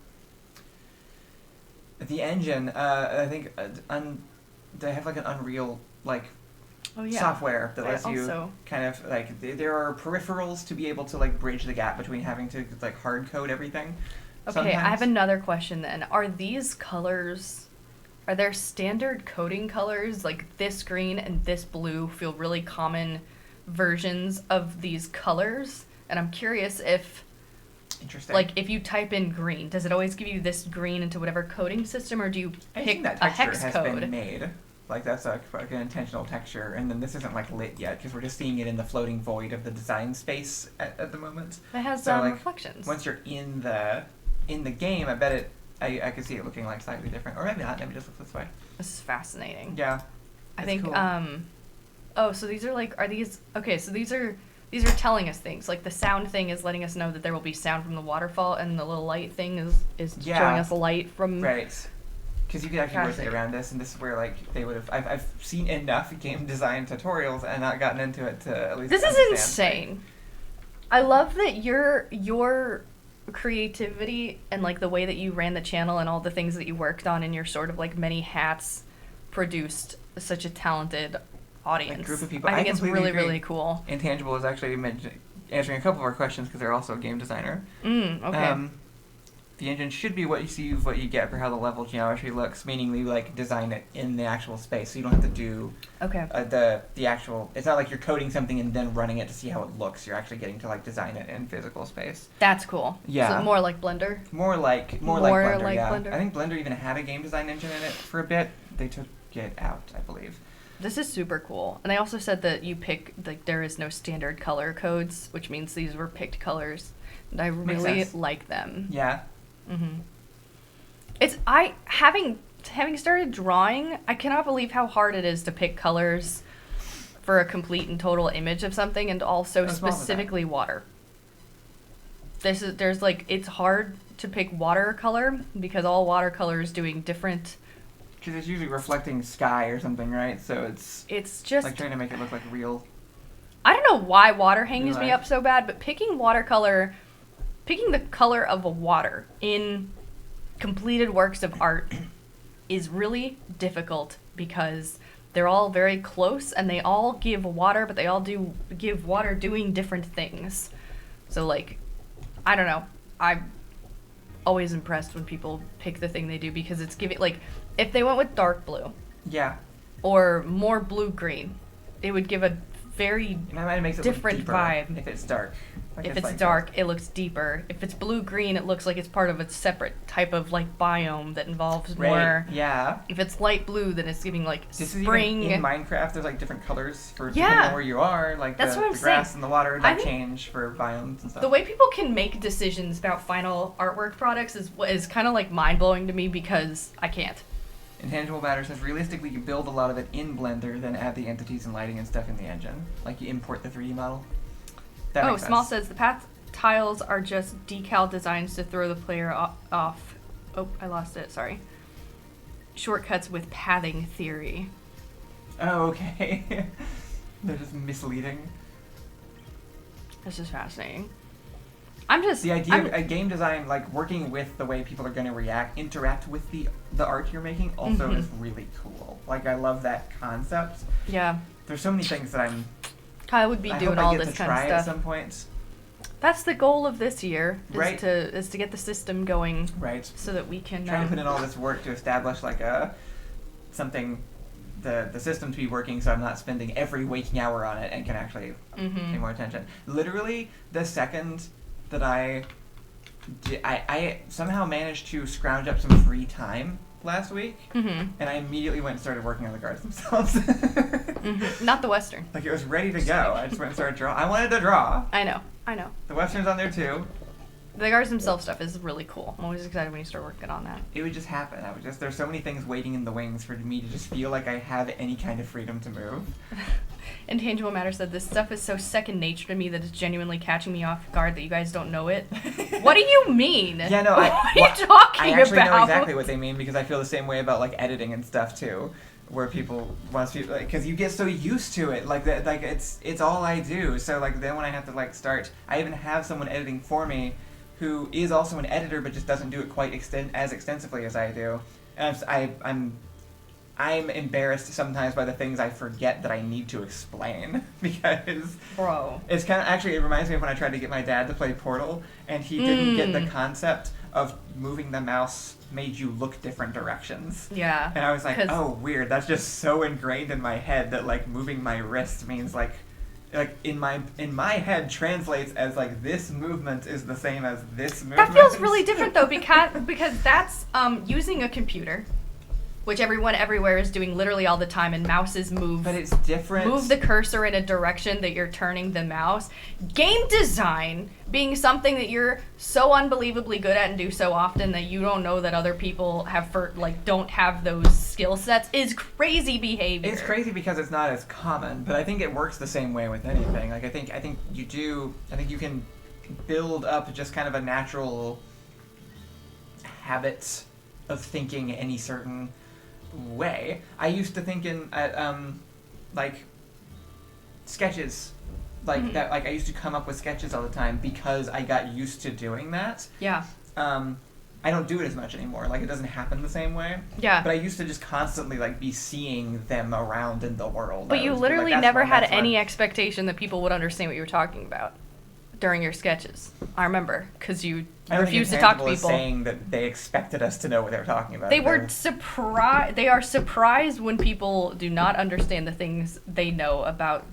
engine. I think they have like an Unreal like Oh yeah. software that I lets you also- kind of like there are peripherals to be able to like bridge the gap between having to like hard code everything. Okay, I have sometimes. another question then. Are these colors are there standard coding colors? Like this green and this blue feel really common versions of these colors. And I'm curious if, Interesting. like, if you type in green, does it always give you this green into whatever coding system, or do you I pick think that a texture hex has code? been made. Like that's like an intentional texture, and then this isn't like lit yet because we're just seeing it in the floating void of the design space at the moment. It has So, like, reflections. Once you're in the game, I bet it. I could see it looking like slightly different, or maybe not. Maybe just look this way. This is fascinating. Yeah. I it's think. cool. Oh, so these are like, are these okay? So these are telling us things. Like the sound thing is letting us know that there will be sound from the waterfall, and the little light thing is Yeah. showing us light from. Right. Because you could actually rotate Fantastic. around this, and this is where like they would have. I've seen enough game design tutorials and not gotten into it to at least. This is understand. insane. I love that your creativity and like the way that you ran the channel and all the things that you worked on in your sort of like many hats produced such a talented audience. group of people. I think I it's completely really, agree. really cool. Intangible is actually answering a couple of our questions because they're also a game designer. Okay. The engine should be what you see, what you get for how the level geometry looks, meaning you like design it in the actual space, so you don't have to do Okay. the actual. It's not like you're coding something and then running it to see how it looks. You're actually getting to like design it in physical space. That's cool. Yeah. So more like Blender. More like More Blender. like Yeah. Blender. I think Blender even had a game design engine in it for a bit. They took it out, I believe. This is super cool. And they also said that you pick, like, there is no standard color codes, which means these were picked colors. And I Makes really sense. like them. Yeah. It's, having started drawing, I cannot believe how hard it is to pick colors for a complete and total image of something, and also How small is that? specifically water. There's like, it's hard to pick watercolor because all watercolor is doing different. Because it's usually reflecting sky or something, right? So it's It's just, like trying to make it look like real. I don't know why water hangs me life. up so bad, but picking the color of a water in completed works of art is really difficult because they're all very close and they all give water, but they all do give water doing different things. So, like, I don't know. I'm always impressed when people pick the thing they do because it's giving, like, if they went with dark blue Yeah. or more blue-green, it would give a very And that might makes it different look deeper vibe. if it's dark. Like if it's like dark, it looks deeper. If it's blue-green, it looks like it's part of a separate type of, like, biome that involves Right. more. Yeah. If it's light blue, then it's giving, like, This spring. is even in Minecraft. There's like different colors for Yeah. depending on where you are. Like That's the, what I'm the grass saying. and the water I like think change for biomes and stuff. The way people can make decisions about final artwork products is kind of, like, mind-blowing to me because I can't. Intangible Matter says realistically you build a lot of it in Blender, then add the entities and lighting and stuff in the engine. Like you import the 3D model. That makes Small sense. says the path tiles are just decal designs to throw the player off. Oh, I lost it. Sorry. Shortcuts with pathing theory. Oh, okay. They're just misleading. This is fascinating. I'm just The idea of a game design, like working with the way people are going to interact with the art you're making, also Mhm. is really cool. Like I love that concept. Yeah. There's so many things that Kyle would be I doing hope I all get this to kind try of at stuff. some point. That's the goal of this year, Right. is to get the system going Right. so that we can Trying to put in all this work to establish like something, the system to be working, so I'm not spending every waking hour on it and can actually pay more attention. Literally, the second that I somehow managed to scrounge up some free time last week, and I immediately went and started working on the guards themselves. Not the Western. Like it was ready to go. I just went and started drawing. I wanted to draw. I know. The Western's on there too. The guards themselves stuff is really cool. I'm always excited when you start working on that. It would just happen. There's so many things waiting in the wings for me to just feel like I have any kind of freedom to move. Intangible Matter said this stuff is so second nature to me that it's genuinely catching me off guard that you guys don't know it. What do you mean? Yeah, no, what are you talking I actually about? know exactly what they mean because I feel the same way about like editing and stuff too, where people want to because you get so used to it, like that, like it's all I do. So like then when I have to like start, I even have someone editing for me, who is also an editor but just doesn't do it quite as extensively as I do, and I'm embarrassed sometimes by the things I forget that I need to explain because Bro. it's kind of actually it reminds me of when I tried to get my dad to play Portal and he didn't get the concept of moving the mouse made you look different directions. Yeah. And I was like, 'Cause- oh, weird. That's just so ingrained in my head that like moving my wrist means like in my head translates as like this movement is the same as this movement. That feels really different though, because that's using a computer, which everyone everywhere is doing literally all the time, and mouses move. But it's different. Move the cursor in a direction that you're turning the mouse. Game design being something that you're so unbelievably good at and do so often that you don't know that other people don't have those skill sets is crazy behavior. It's crazy because it's not as common, but I think it works the same way with anything. Like I think you can build up just kind of a natural habit of thinking any certain way. I used to think in like sketches, like that. Like I used to come up with sketches all the time because I got used to doing that. Yeah. I don't do it as much anymore. Like it doesn't happen the same way. Yeah. But I used to just constantly like be seeing them around in the world. But I you was literally like, never had that's why- any expectation that people would understand what you were talking about during your sketches. I remember, because you I don't refused to think talk to Intangible is people. saying that they expected us to know what they were talking about. They were surprised. They are surprised when people do not understand the things they know about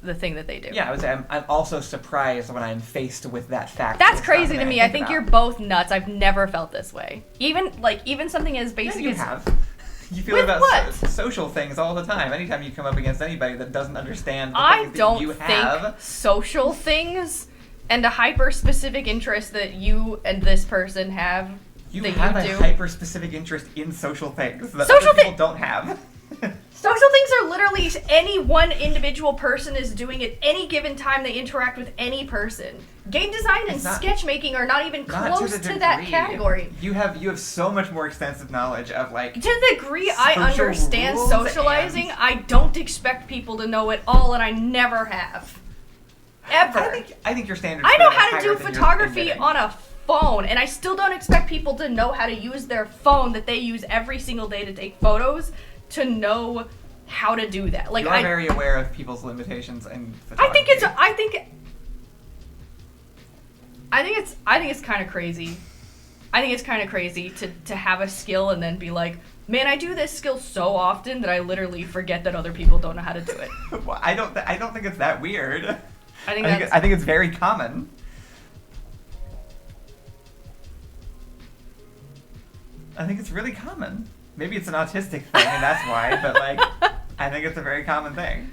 the thing that they do. Yeah, I'm also surprised when I'm faced with that fact. That's It's not crazy to something me. I think about. you're both nuts. I've never felt this way. Even something as Yeah, basic you as have. You feel With about what? social things all the time. Anytime you come up against anybody that doesn't understand the I things that don't you think have. social things and a hyper specific interest that you and this person have. You that have you a do. hyper-specific interest in social things that Social other people thi- don't have. Social things are literally any one individual person is doing at any given time they interact with any person. Game design and It's not- sketchmaking are not even Not close the to that degree. category. You have so much more extensive knowledge of like. To the degree I Social understand rules socializing, and- I don't expect people to know it all, and I never have. Ever. I think your standards. I know are how to higher do than you're photography admitting. on a phone, and I still don't expect people to know how to use their phone that they use every single day to take photos to know how to do that. Like You're very aware of people's limitations in I think it's photography. I think it's kind of crazy. I think it's kind of crazy to have a skill and then be like, man, I do this skill so often that I literally forget that other people don't know how to do it. Well, I don't think it's that weird. I think I that's think it's very common. I think it's really common. Maybe it's an autistic thing, and that's why. But like, I think it's a very common thing.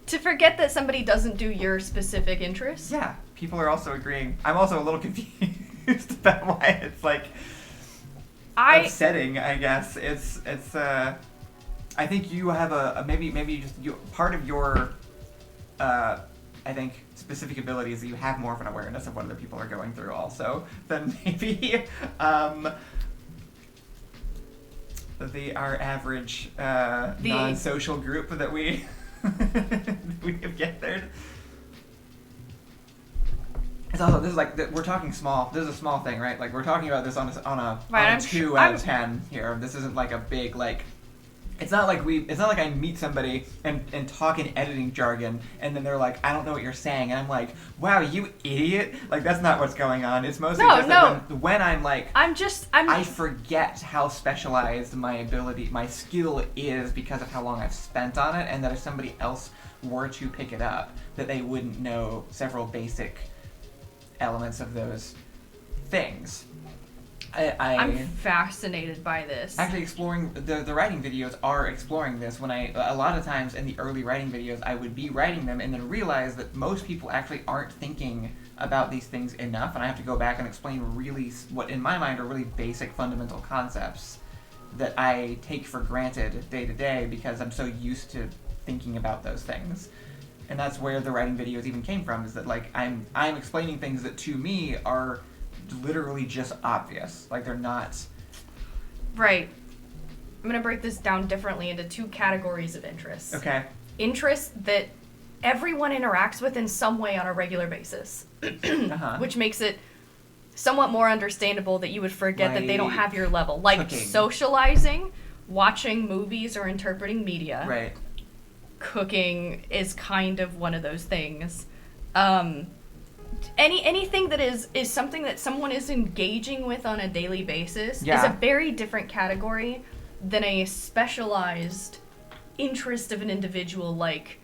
to forget that somebody doesn't do your specific interests. Yeah, people are also agreeing. I'm also a little confused about why it's like upsetting. I guess it's. I think you have a maybe just part of your. I think specific abilities that you have more of an awareness of what other people are going through also than maybe our average non-social group that we we have gathered. It's also, this is like we're talking small. This is a small thing, right? Like we're talking about this on a 2 out of 10 here. This isn't like a big like. It's not like I meet somebody and talk in editing jargon and then they're like, I don't know what you're saying, and I'm like, wow, you idiot! Like that's not what's going on. It's mostly just that when I'm like, I forget how specialized my skill is because of how long I've spent on it, and that if somebody else were to pick it up, that they wouldn't know several basic elements of those things. I'm fascinated by this. Actually, exploring the writing videos are exploring this. When a lot of times in the early writing videos, I would be writing them and then realize that most people actually aren't thinking about these things enough, and I have to go back and explain really what in my mind are really basic fundamental concepts that I take for granted day to day because I'm so used to thinking about those things. And that's where the writing videos even came from, is that like I'm explaining things that to me are literally just obvious. Like they're not. Right. I'm going to break this down differently into two categories of interests. Okay. Interests that everyone interacts with in some way on a regular basis, which makes it somewhat more understandable that you would forget that they don't have your level. Like cooking. Socializing, watching movies, or interpreting media. Right. Cooking is kind of one of those things. anything that is something that someone is engaging with on a daily basis Yeah. is a very different category than a specialized interest of an individual, like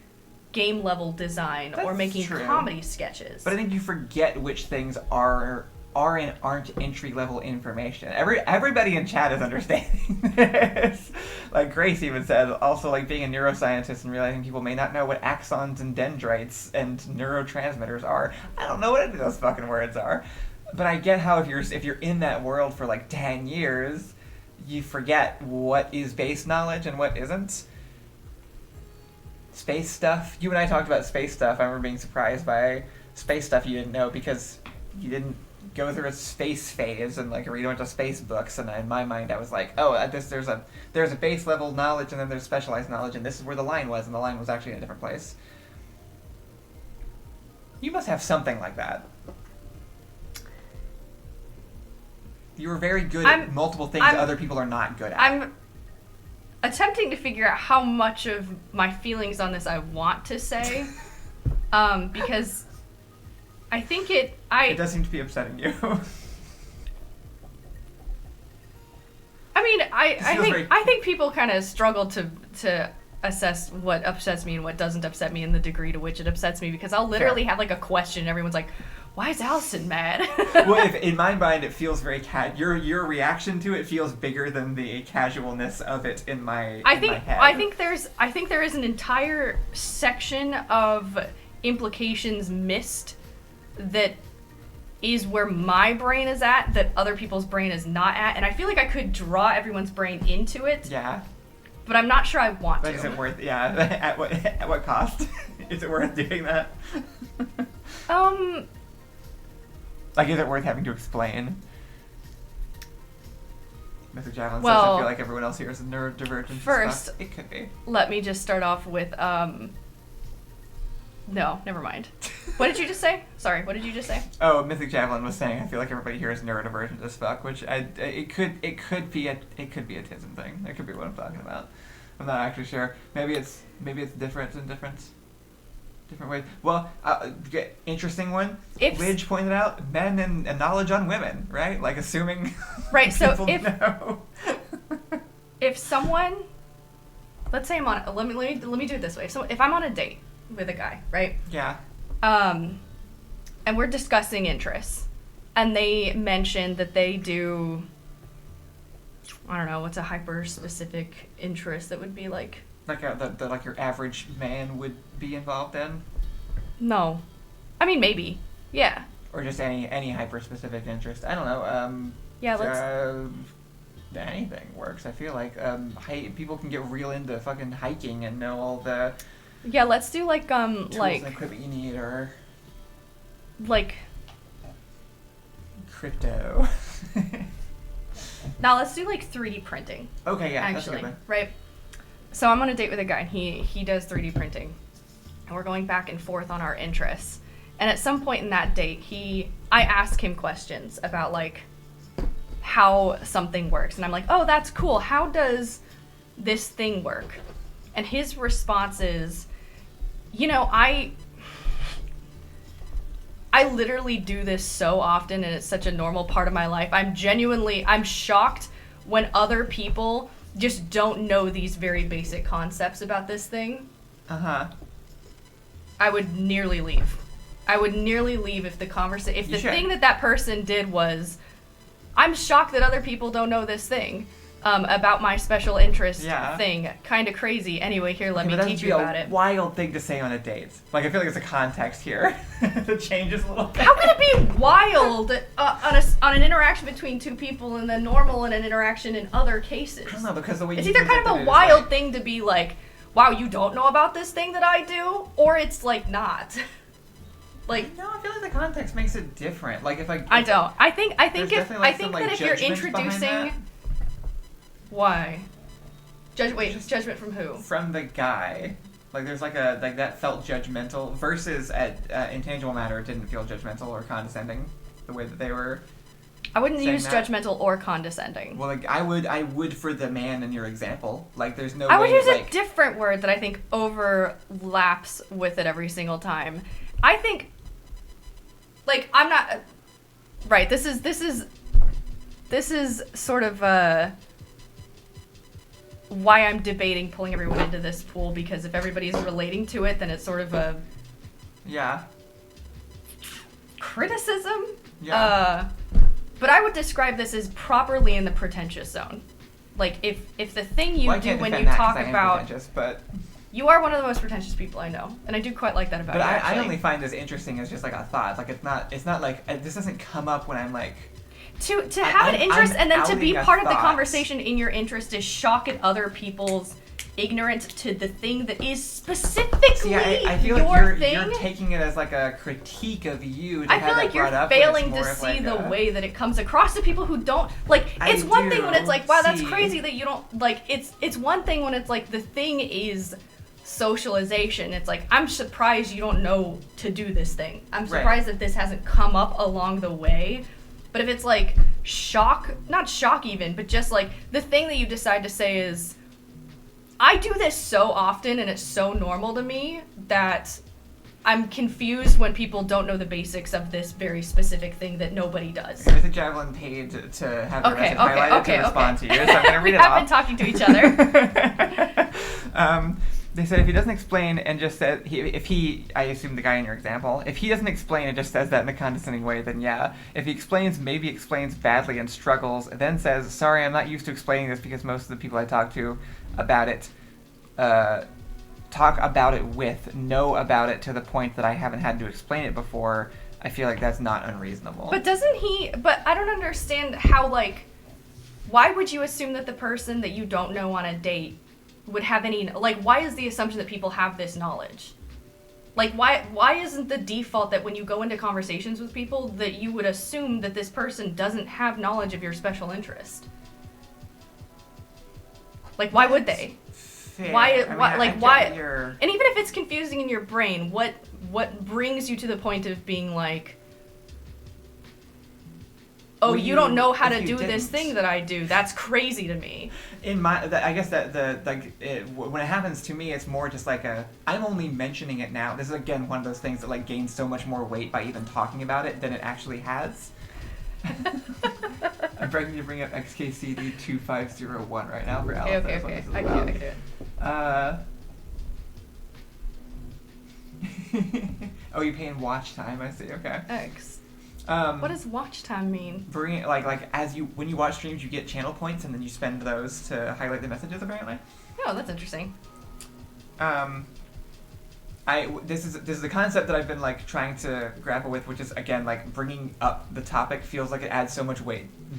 game level design or That's making true. comedy sketches. But I think you forget which things are and aren't entry level information. Everybody in chat is understanding this. Like Grace even said, also like being a neuroscientist and realizing people may not know what axons and dendrites and neurotransmitters are. I don't know what any of those fucking words are. But I get how if you're in that world for like 10 years, you forget what is base knowledge and what isn't. Space stuff. You and I talked about space stuff. I remember being surprised by space stuff you didn't know because you didn't go through a space phase and like read a bunch of space books. And in my mind, I was like, oh, there's a base level knowledge and then there's specialized knowledge, and this is where the line was, and the line was actually in a different place. You must have something like that. You were very good at multiple things other people are not good at. I'm attempting to figure out how much of my feelings on this I want to say, because I think it does seem to be upsetting you. I mean, very- I think people kind of struggle to assess what upsets me and what doesn't upset me and the degree to which it upsets me, because I'll literally have like a question and everyone's like, why is Allison mad? Well, if in my mind it feels very your reaction to it feels bigger than the casualness of it in my head. I think there is an entire section of implications missed that is where my brain is at that other people's brain is not at, and I feel like I could draw everyone's brain into it. Yeah. But I'm not sure I want But to. is it worth? Yeah. At what cost? Is it worth doing that? Like, is it worth having to explain? Mr. Javelin says, I feel like everyone else here is neurodivergent. First, stuff. It could be. Let me just start off with, no, never mind. What did you just say? Sorry, what did you just say? Oh, Mythic Javelin was saying, I feel like everybody here is neurodivergent as fuck, which it could be a TISM thing. That could be what I'm talking about. I'm not actually sure. Maybe it's different in different ways. Well, interesting one. Lidge pointed out men and knowledge on women, right? Like assuming. Right. So people know. if someone, let's say I'm on, let me do it this way. So if I'm on a date with a guy, right? Yeah. And we're discussing interests, and they mention that they do, I don't know, what's a hyper specific interest that would be like. Like like your average man would be involved in? No. I mean, maybe. Yeah. Or just any hyper-specific interest. I don't know. Yeah, let's... anything works, I feel like. People can get real into fucking hiking and know all the... Yeah, let's do like, tools and equipment you need, or... Like... Crypto. Now let's do like 3D printing. Okay, yeah, actually, that's a good one. right? So I'm on a date with a guy, and he does 3D printing, and we're going back and forth on our interests. And at some point in that date, I ask him questions about like how something works, and I'm like, oh, that's cool. How does this thing work? And his response is, you know, I literally do this so often, and it's such a normal part of my life. I'm shocked when other people just don't know these very basic concepts about this thing. Uh-huh. I would nearly leave. If the thing that person did was, I'm shocked that other people don't know this thing about my special interest thing. Kind of crazy. Anyway, here, let me teach you about it. Wild thing to say on a date. Like, I feel like there's a context here that changes a little bit. How can it be wild on an interaction between two people and then normal in an interaction in other cases? I don't know, because the way it's you either kind of presented a it wild is like, thing to be like, wow, you don't know about this thing that I do, or it's like not. Like, no, I feel like the context makes it different. Like if I don't. I think some, if you're judgment behind introducing, that. Why? Judgment from who? From the guy. Like there's like that felt judgmental versus at Intangible Matter it didn't feel judgmental or condescending the way that they were. I wouldn't use that. judgmental or condescending. Well, like I would for the man in your example. Like there's no. I would way use that, a different word that I think overlaps with it every single time. I think like, I'm not, right, this is sort of, why I'm debating pulling everyone into this pool, because if everybody's relating to it, then it's sort of a Yeah. criticism. Yeah. But I would describe this as properly in the pretentious zone. Like, if the thing you Well, I do can't when you defend that 'cause talk I am about, pretentious, but you are one of the most pretentious people I know, and I do quite like that about you. I actually. only find this interesting as just like a thought. Like it's not like this doesn't come up when I'm like. To have an interest I'm and then to be outing a part of the thought. conversation in your interest is shock at other people's ignorance to the thing that is specifically See, I feel your like thing. you're taking it as like a critique of you. To I have feel that like you're brought up when it's failing more to of see like the a- way that it comes across to people who don't like. I It's one thing when do it's like, wow, that's see. crazy that you don't like. It's one thing when it's like the thing is socialization. It's like, I'm surprised you don't know to do this thing. I'm Right. surprised that this hasn't come up along the way. But if it's like shock, not shock even, but just like the thing that you decide to say is, I do this so often and it's so normal to me that I'm confused when people don't know the basics of this very specific thing that nobody does. Here's a Javelin paid to have the Okay, message highlighted to respond to you, so I'm gonna read We it have off. been talking to each other. They said if he doesn't explain and just said I assume the guy in your example, if he doesn't explain and just says that in a condescending way, then yeah. If he explains, maybe explains badly and struggles, then says, sorry, I'm not used to explaining this because most of the people I talk to about it, talk about it with, know about it to the point that I haven't had to explain it before, I feel like that's not unreasonable. But I don't understand how, like, why would you assume that the person that you don't know on a date would have any, like, why is the assumption that people have this knowledge? Like, why isn't the default that when you go into conversations with people that you would assume that this person doesn't have knowledge of your special interest? Like, why would they? Fair. Why? I mean, Why? I Like, get why? what you're- And even if it's confusing in your brain, what brings you to the point of being like, oh, Well, you don't know how if to you do this didn't. thing that I do? That's crazy to me. I guess that when it happens to me, it's more just like I'm only mentioning it now. This is again one of those things that like gains so much more weight by even talking about it than it actually has. I'm begging you to bring up XKCD 2501 right now for Alice. Okay. That's what this is I about. can do it. Oh, you pay in watch time. I see. Okay. X. What What does watch time mean? bring it like as you when you watch streams, you get channel points, and then you spend those to highlight the messages. Apparently. Oh, that's interesting. This is a concept that I've been like trying to grapple with, which is again like bringing up the topic feels like it adds so much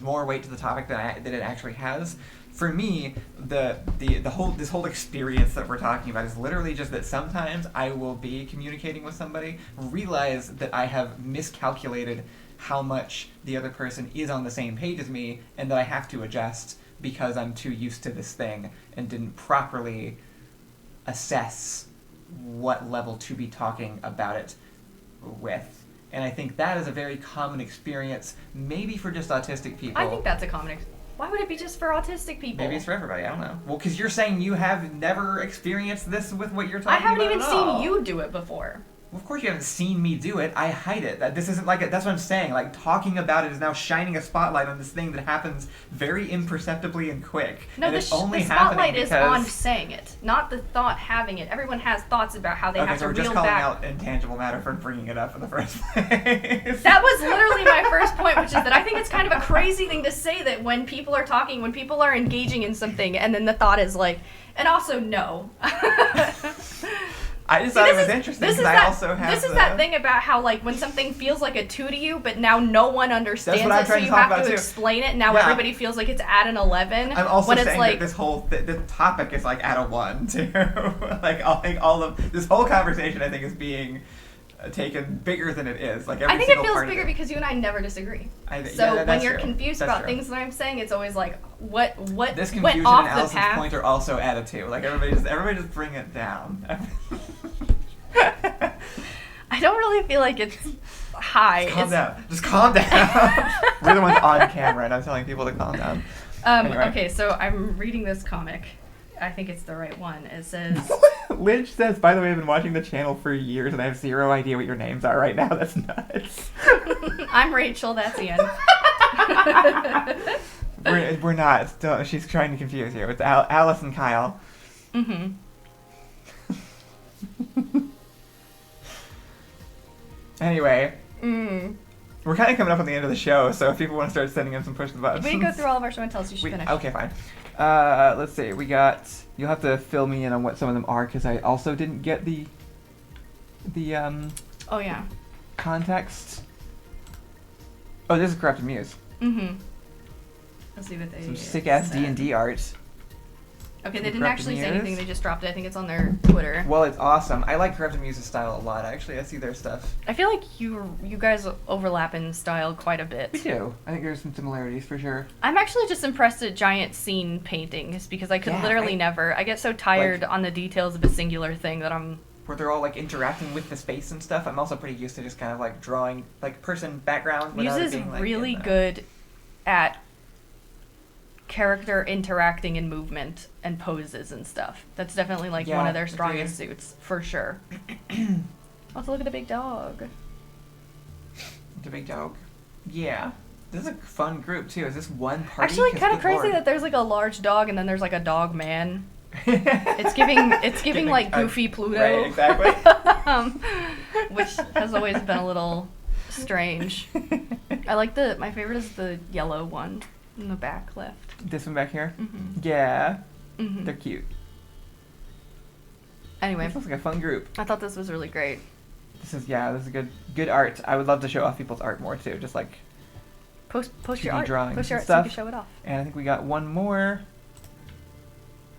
more weight to the topic than it actually has. For me, this whole experience that we're talking about is literally just that sometimes I will be communicating with somebody, realize that I have miscalculated how much the other person is on the same page as me, and that I have to adjust because I'm too used to this thing and didn't properly assess what level to be talking about it with. And I think that is a very common experience, maybe for just autistic people. I think that's a common. Why would it be just for autistic people? Maybe it's for everybody, I don't know. Well, because you're saying you have never experienced this with what you're I talking haven't about even at all. seen you do it before. Well, of course you haven't seen me do it. I hide it. This isn't like that's what I'm saying. Like talking about it is now shining a spotlight on this thing that happens very imperceptibly and quick. No, and the it's only spotlight happening is because... on saying it, not the thought having it. Everyone has thoughts about how they Okay, have so to we're just reel calling back. out intangible matter for bringing it up in the first place. That was literally my first point, which is that I think it's kind of a crazy thing to say that when people are talking, when people are engaging in something, and then the thought is like, and also no. I just thought it was interesting because I also have This is that thing about how, like, when something feels like a 2 to you, but now no one understands what I'm it, so trying to you talk have about, to too. explain it, and now Yeah. everybody feels like it's at an 11. I'm also when it's saying like, that this whole this topic is like at a 1 too. Like all of this whole conversation I think is being taken bigger than it is. Like every I think it single feels part bigger of it. because you and I never disagree. Yeah, So when that's you're true. confused That's about true. things that I'm saying, it's always like, what This went confusion off and the Allison's path? point are also at a 2. Like everybody just bring it down. I don't really feel like it's high. Calm down. Just calm down. We're the ones on camera, and I'm telling people to calm down. Anyway. Okay, so I'm reading this comic. I think it's the right one. It says, Lynch says, by the way, I've been watching the channel for years and I have zero idea what your names are right now. That's nuts. I'm Rachel, that's Ian. We're not. Still, she's trying to confuse you. It's Alice and Kyle. Mm-hmm. Anyway, we're kind of coming up on the end of the show, so if people want to start sending in some push the buttons. We can go through all of our show and tells. You should finish. Okay, fine. Let's see. We got. You'll have to fill me in on what some of them are, because I also didn't get the Oh yeah. context. Oh, this is Corrupted Muse. Mm-hmm. Let's see what they. Some sick ass said. D&D art. Okay, they didn't Corrupted actually say Muse. anything. They just dropped it. I think it's on their Twitter. Well, it's awesome. I like Corrupted Muse's style a lot. Actually, I see their stuff. I feel like you guys overlap in style quite a bit. We do. I think there's some similarities for sure. I'm actually just impressed at giant scene paintings because I could literally never. I get so tired on the details of a singular thing that I'm. Where they're all like interacting with the space and stuff. I'm also pretty used to just kind of like drawing like person background. Muse without it is being, like, really in the... good at character interacting in movement and poses and stuff. That's definitely like one of their strongest suits for sure. Also, look at the big dog. The big dog. Yeah. This is a fun group too. Is this one party? Actually, 'Cause kind of good crazy lord. that there's like a large dog and then there's like a dog man. It's giving like Goofy Pluto. Right, exactly. Which has always been a little strange. I like my favorite is the yellow one in the back left. This one back here? Mm-hmm. Yeah. Mm-hmm. They're cute. Anyway, This looks like a fun group. I thought this was really great. This is good art. I would love to show off people's art more too, just like. Post 2D your art. drawings Post your and art so you stuff. can show it off. And I think we got one more,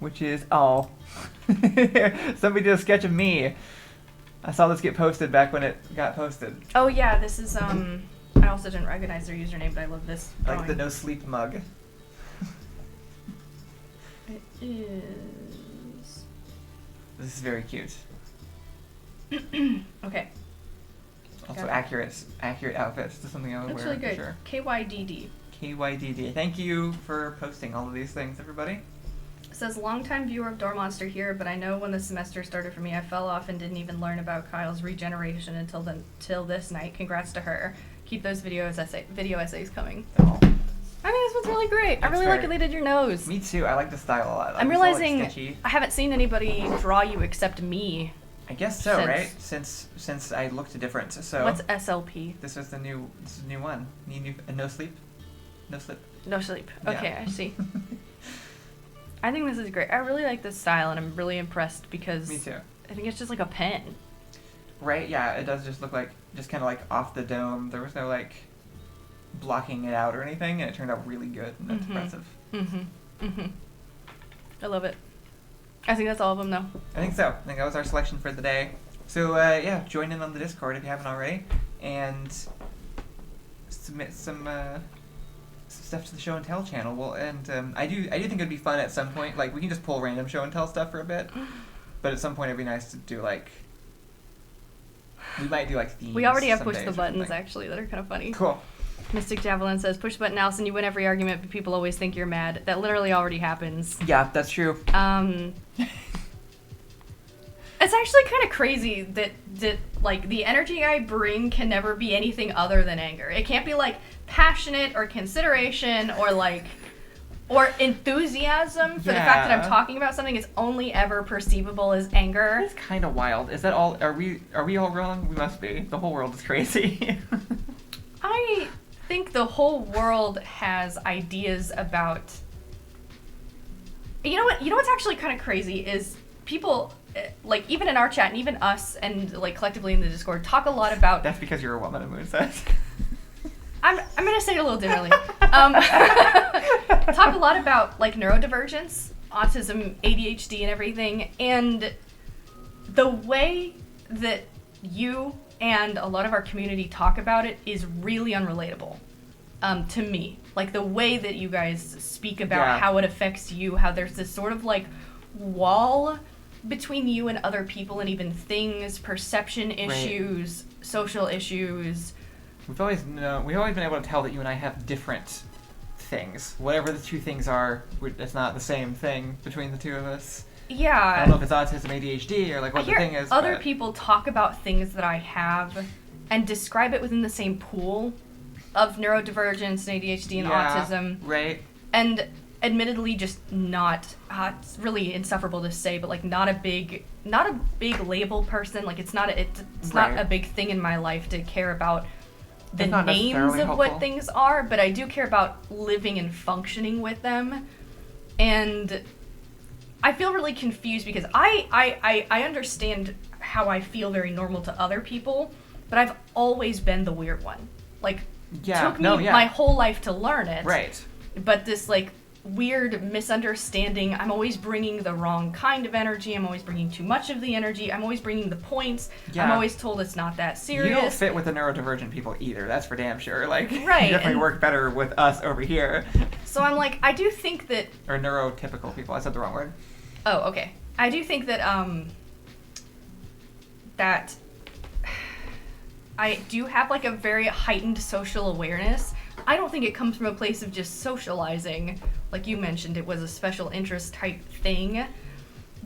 which is somebody did a sketch of me. I saw this get posted back when it got posted. Oh yeah, this is I also didn't recognize their username, but I love this drawing. Like the no sleep mug. It is. This is very cute. Okay. Also Got it. accurate outfits to something I would Looks wear really for good. sure. KYDD. KYDD. Thank you for posting all of these things, everybody. It says, longtime viewer of Door Monster here, but I know when the semester started for me, I fell off and didn't even learn about Kyle's regeneration till this night. Congrats to her. Keep those video essays coming. Oh. I think this one's really great. I really like it they did your nose. Me too. I like the style a lot. I'm It's all, like, realizing sketchy. I haven't seen anybody draw you except me. I guess so, since- right? Since I looked different. So What's SLP? this is the new one. No sleep. No slip. No sleep. Yeah. Okay, I see. I think this is great. I really like this style, and I'm really impressed because Me too. I think it's just like a pen. Right? Yeah. It does just look like kind of like off the dome. There was no like blocking it out or anything, and it turned out really good and that's impressive. I love it. I think that's all of them, though. I think so. I think that was our selection for the day. So yeah, join in on the Discord if you haven't already, and submit some stuff to the Show and Tell channel. Well, and I do think it'd be fun at some point. Like we can just pull random Show and Tell stuff for a bit, but at some point it'd be nice to do like. We might do like themes. We already have some pushed days the or buttons, something. actually, that are kind of funny. Cool. Mystic Javelin says, push the button, Allison, you win every argument, but people always think you're mad. That literally already happens. Yeah, that's true. It's actually kind of crazy that like the energy I bring can never be anything other than anger. It can't be like passionate or consideration or enthusiasm for the fact that I'm Yeah. talking about something. It's only ever perceivable as anger. It's kind of wild. Is that all? Are we all wrong? We must be. The whole world is crazy. I think the whole world has ideas about. You know what? You know what's actually kind of crazy is people, like even in our chat and even us and like collectively in the Discord, talk a lot about. That's because you're a woman of Moon says. I'm gonna say it a little differently. Talk a lot about like neurodivergence, autism, ADHD, and everything, and the way that you and a lot of our community talk about it is really unrelatable to me. Like the way that you guys speak about how it affects you, how there's this sort of like wall between you and other people and even things, perception issues, social issues. We've always been able to tell that you and I have different things. Whatever the two things are, it's not the same thing between the two of us. Yeah. I don't know if it's autism, ADHD, or like what I the hear thing is. other but... people talk about things that I have and describe it within the same pool of neurodivergence and ADHD and autism. Right. And admittedly just not it's really insufferable to say, but like not a big label person. Like it's not a big thing in my life to care about the names of what things are, but I do care about living and functioning with them. And I feel really confused because I understand how I feel very normal to other people, but I've always been the weird one. Like, took me my whole life to learn it. Right. But this, like, weird misunderstanding, I'm always bringing the wrong kind of energy, I'm always bringing too much of the energy, I'm always bringing the points, I'm always told it's not that serious. You don't fit with the neurodivergent people either, that's for damn sure. Like, right, you definitely work better with us over here. So I'm like, I do think that... Or neurotypical people, I said the wrong word. Oh, okay. I do think that, that I do have, like, a very heightened social awareness. I don't think it comes from a place of just socializing. Like you mentioned, it was a special interest type thing.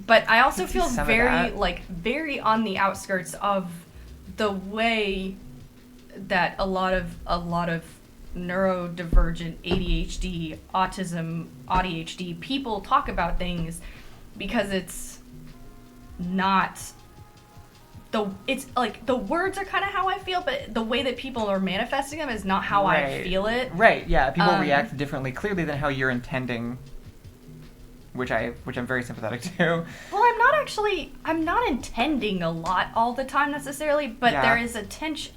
But I also feel very on the outskirts of the way that a lot of neurodivergent ADHD, autism, ADHD people talk about things, because it's not... It's like the words are kind of how I feel, but the way that people are manifesting them is not how I feel it. Right. Yeah. People react differently, clearly, than how you're intending, which I'm very sympathetic to. Well, I'm not intending a lot all the time necessarily, but there is a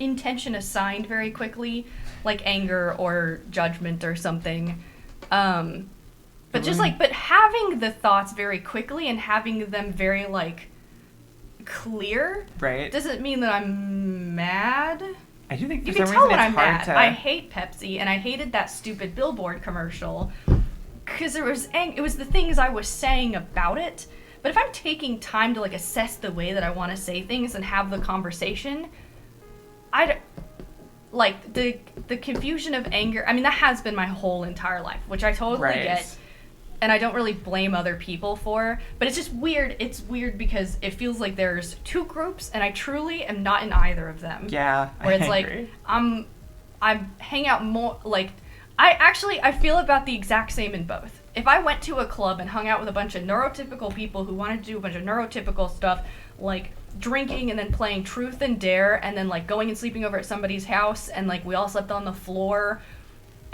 intention assigned very quickly, like anger or judgment or something. But but having the thoughts very quickly and having them very like clear doesn't mean that I'm mad. I do think you for can some tell reason when it's I'm hard mad. to... I hate Pepsi, and I hated that stupid billboard commercial because it was the things I was saying about it. But if I'm taking time to like assess the way that I want to say things and have the conversation, like the confusion of anger. I mean, that has been my whole entire life, which I totally get. And I don't really blame other people for, but it's just weird. It's weird because it feels like there's two groups, and I truly am not in either of them. Yeah, where it's like I hang out more. Like I feel about the exact same in both. If I went to a club and hung out with a bunch of neurotypical people who wanted to do a bunch of neurotypical stuff, like drinking and then playing truth and dare, and then like going and sleeping over at somebody's house, and like we all slept on the floor.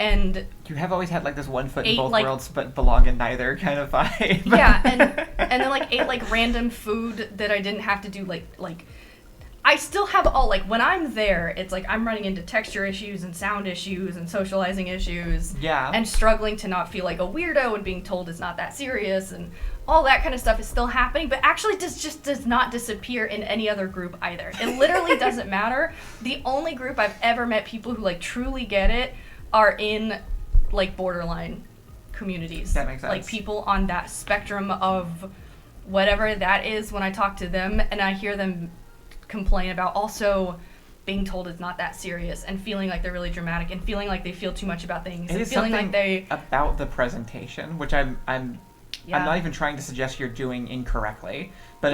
And you have always had like this one foot in both worlds but belong in neither kind of vibe. Yeah, and then like ate like random food that I didn't have to do like I still have all like when I'm there, it's like I'm running into texture issues and sound issues and socializing issues. Yeah. And struggling to not feel like a weirdo and being told it's not that serious, and all that kind of stuff is still happening, but actually does not disappear in any other group either. It literally doesn't matter. The only group I've ever met people who like truly get it are in like borderline communities. That makes sense. Like people on that spectrum of whatever that is. When I talk to them and I hear them complain about also being told it's not that serious and feeling like they're really dramatic and feeling like they feel too much about things and feeling like they about the presentation, which I'm not even trying to suggest you're doing incorrectly, but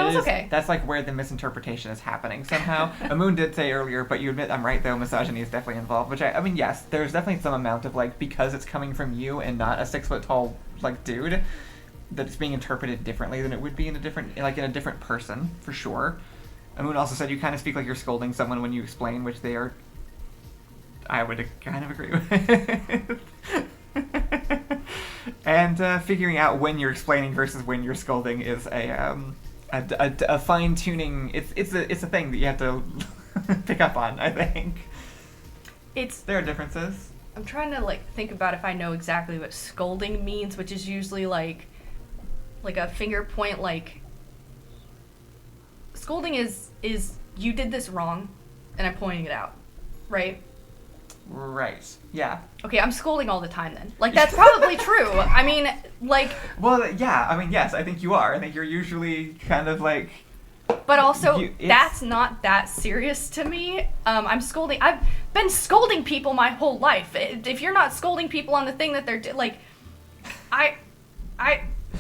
that's like where the misinterpretation is happening somehow. Amun did say earlier, but you admit I'm right though, misogyny is definitely involved, which I mean, yes, there's definitely some amount of like, because it's coming from you and not a 6 foot tall like dude, that it's being interpreted differently than it would be in a different person, for sure. Amun also said you kind of speak like you're scolding someone when you explain, which they are, I would kind of agree with. And figuring out when you're explaining versus when you're scolding is a fine tuning. It's a thing that you have to pick up on. I think there are differences. I'm trying to like think about if I know exactly what scolding means, which is usually like a finger point. Like scolding is you did this wrong, and I'm pointing it out, right? Right. Yeah. Okay, I'm scolding all the time then. Like, that's probably true. I mean, like... Well, yeah. I mean, yes, I think you are. I think you're usually kind of like... But also, that's not that serious to me. I'm scolding... I've been scolding people my whole life. If you're not scolding people on the thing that they're... Like,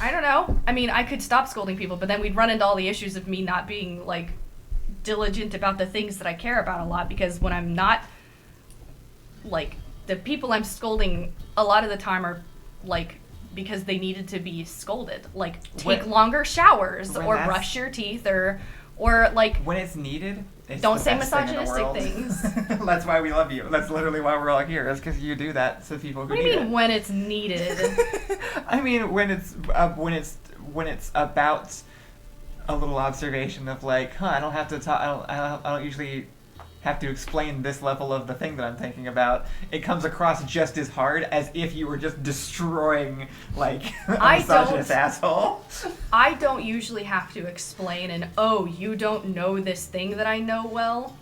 I don't know. I mean, I could stop scolding people, but then we'd run into all the issues of me not being, like, diligent about the things that I care about a lot, because when I'm not, like, the people I'm scolding a lot of the time are, like, because they needed to be scolded. Like, take longer showers, or brush your teeth, or like... When it's needed, it's don't the say best thing in the misogynistic world. things. That's why we love you. That's literally why we're all here, is because you do that to people who What do need you mean, it. when it's needed? I mean, when it's about a little observation of like, I don't have to talk. I don't usually have to explain this level of the thing that I'm thinking about. It comes across just as hard as if you were just destroying like a misogynist asshole. I don't usually have to explain and you don't know this thing that I know well.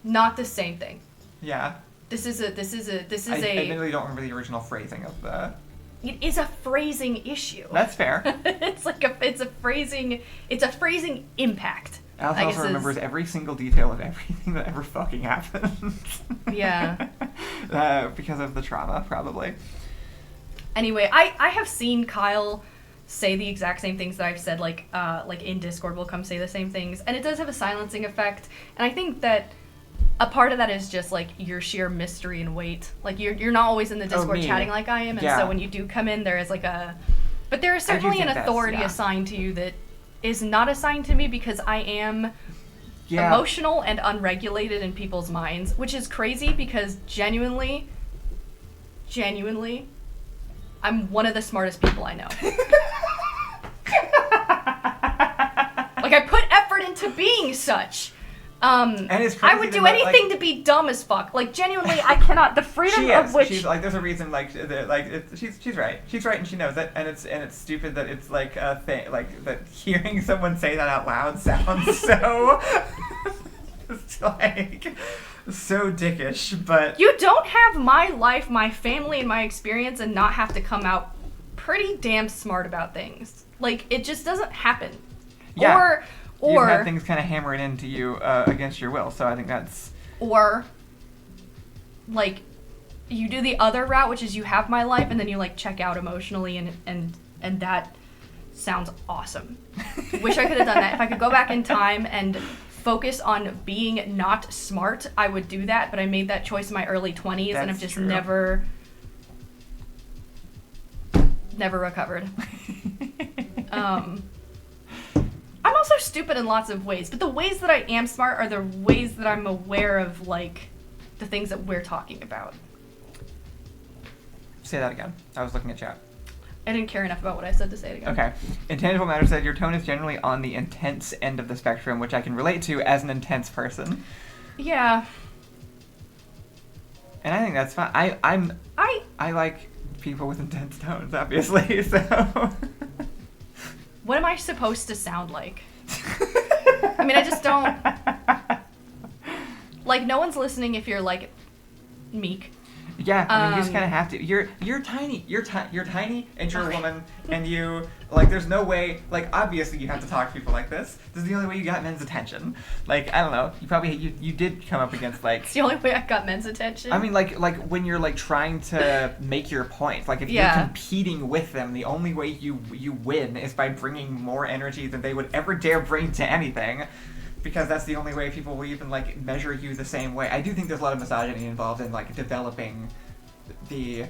Not the same thing. Yeah. This is I admittedly don't remember the original phrasing of the. It is a phrasing issue. That's fair. It's a phrasing impact. Alice also remembers every single detail of everything that ever fucking happened. Yeah. Because of the trauma, probably. Anyway, I have seen Kyle say the exact same things that I've said, like in Discord will come say the same things, and it does have a silencing effect, and I think that a part of that is just like your sheer mystery and weight. Like you're not always in the Discord chatting like I am, and so when you do come in, there is like but there is certainly an authority assigned to you that is not assigned to me, because I am emotional and unregulated in people's minds, which is crazy because genuinely, I'm one of the smartest people I know. Like, I put effort into being such. And it's crazy I would do anything to be dumb as fuck. Like, genuinely, I cannot. The freedom of which she's like, there's a reason. Like, she's right. She's right, and she knows it. And it's stupid that it's like a thing. Like that hearing someone say that out loud sounds so. It's like so dickish, but you don't have my life, my family, and my experience, and not have to come out pretty damn smart about things. Like, it just doesn't happen. Yeah. Or you've had things kind of hammered into you against your will, so I think that's... Or, like, you do the other route, which is you have my life, and then you, like, check out emotionally, and that sounds awesome. Wish I could have done that. If I could go back in time and focus on being not smart, I would do that, but I made that choice in my early 20s, and I've just never recovered. I'm also stupid in lots of ways, but the ways that I am smart are the ways that I'm aware of, like, the things that we're talking about. Say that again. I was looking at chat. I didn't care enough about what I said to say it again. Okay. Intangible Matter said, your tone is generally on the intense end of the spectrum, which I can relate to as an intense person. Yeah. And I think that's fine. I like people with intense tones, obviously, so... What am I supposed to sound like? I mean, I just don't... Like, no one's listening if you're, like, meek. Yeah, I mean, you just kind of have to. You're tiny. You're tiny, and you're a woman, and you, like, there's no way, like, obviously you have to talk to people like this. This is the only way you got men's attention. Like, I don't know, you did come up against, like... It's the only way I got men's attention. I mean, like when you're, like, trying to make your point. Like, if you're competing with them, the only way you win is by bringing more energy than they would ever dare bring to anything. Because that's the only way people will even, like, measure you the same way. I do think there's a lot of misogyny involved in, like, developing the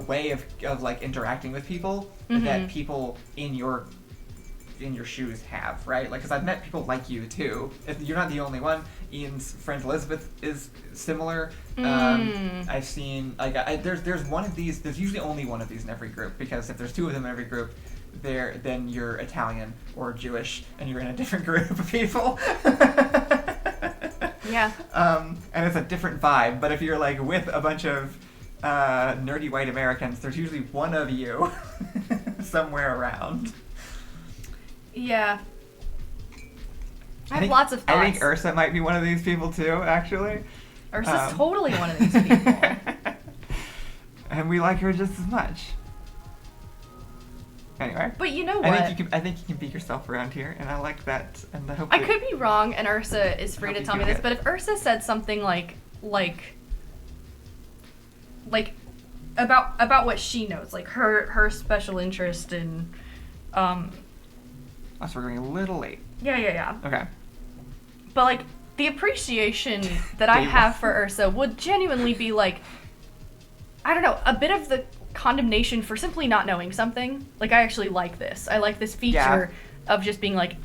way of like, interacting with people that people in your shoes have, right? Like, because I've met people like you, too. You're not the only one. Ian's friend Elizabeth is similar. I've seen, like, there's one of these, there's usually only one of these in every group, because if there's two of them in every group, then you're Italian or Jewish, and you're in a different group of people. Yeah. And it's a different vibe, but if you're, like, with a bunch of nerdy white Americans, there's usually one of you somewhere around. Yeah. I have lots of thoughts. I think Ursa might be one of these people, too, actually. Ursa's totally one of these people. And we like her just as much. Anyway. But you know what? I think you can be yourself around here, and I like that. And I hope I could be wrong, and Ursa is free to tell me this, but if Ursa said something like about what she knows, like her special interest in Oh, so we're going a little late. Yeah. Okay. But, like, the appreciation that I have for Ursa would genuinely be, like, I don't know, a bit of the condemnation for simply not knowing something. Like, I actually like this. I like this feature of just being, like,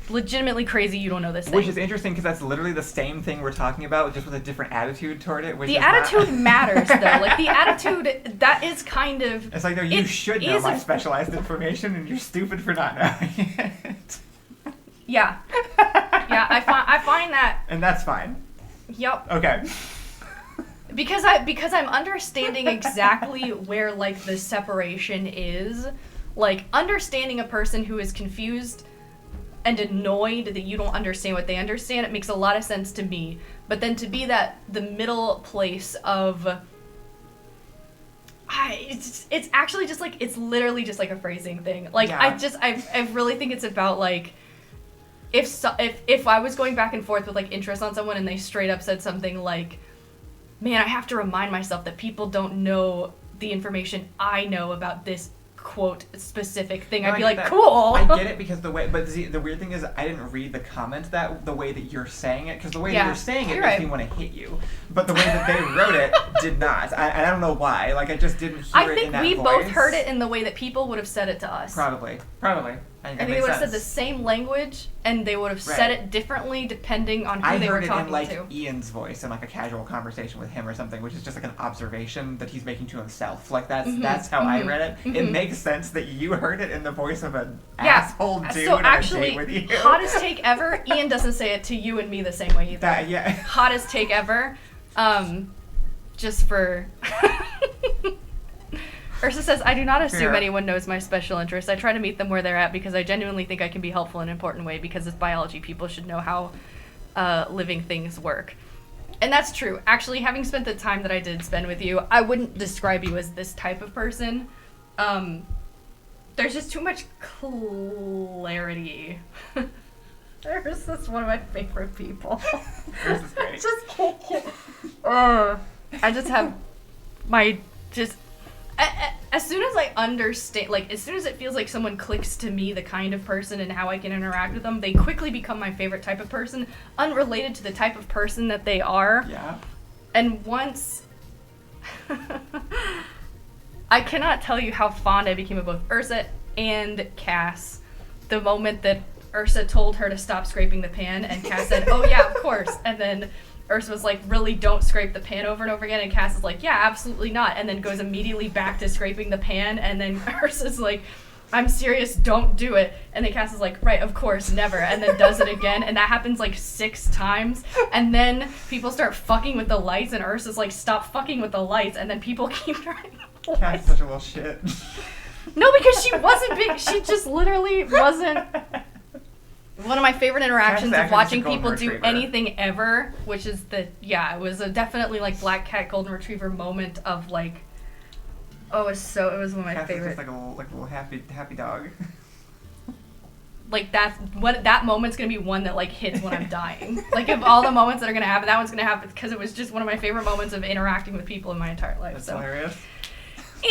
legitimately crazy you don't know this thing. Which is interesting because that's literally the same thing we're talking about, just with a different attitude toward it. Which the is attitude matters, though. Like, the attitude, that is kind of... It's like, no, you should know my specialized information, and you're stupid for not knowing it. Yeah. Yeah, I find that... And that's fine. Yep. Okay. Because I'm understanding exactly where, like, the separation is. Like, understanding a person who is confused and annoyed that you don't understand what they understand, it makes a lot of sense to me. But then to be the middle place of... it's actually just, like, it's literally just, like, a phrasing thing. Like, yeah. I really think it's about, like... If I was going back and forth with, like, interest on someone and they straight up said something like, man, I have to remind myself that people don't know the information I know about this, quote, specific thing, I'd be like, cool. I get it because the weird thing is I didn't read the comment the way that you're saying it, because the way that you're saying it makes me want to hit you. But the way that they wrote it did not. I don't know why. Like, I just didn't hear it in that voice. I think we both heard it in the way that people would have said it to us. Probably. I think they would have said the same language, and they would have said it differently depending on who they were talking to. I heard it in, like, Ian's voice in, like, a casual conversation with him or something, which is just, like, an observation that he's making to himself. Like, that's how I read it. It makes sense that you heard it in the voice of an asshole dude on a date with you. Hottest take ever, Ian doesn't say it to you and me the same way either. Hottest take ever. Just for... Ursa says, I do not assume anyone knows my special interests. I try to meet them where they're at because I genuinely think I can be helpful in an important way because as biology people should know how living things work. And that's true. Actually, having spent the time that I did spend with you, I wouldn't describe you as this type of person. There's just too much clarity. Ursa's one of my favorite people. Ursa's great. I just have my... As soon as I understand, like, as soon as it feels like someone clicks to me the kind of person and how I can interact with them, they quickly become my favorite type of person, unrelated to the type of person that they are. Yeah. And once... I cannot tell you how fond I became of both Ursa and Cass the moment that Ursa told her to stop scraping the pan, and Cass said, oh yeah, of course, and then... Ursa was like, really, don't scrape the pan over and over again, and Cass is like, yeah, absolutely not, and then goes immediately back to scraping the pan, and then Ursa's like, I'm serious, don't do it, and then Cass is like, right, of course, never, and then does it again, and that happens like 6 times, and then people start fucking with the lights, and Ursa's like, stop fucking with the lights, and then people keep trying the lights. Cass is such a little shit. No, because she wasn't big, she just literally wasn't... One of my favorite interactions of watching people do anything ever, which is it was a definitely like Black Cat Golden Retriever moment of like, it was one of my favorite. Just like a little happy dog. Like that moment's gonna be one that like hits when I'm dying. Like of all the moments that are gonna happen, that one's gonna happen because it was just one of my favorite moments of interacting with people in my entire life. That's hilarious.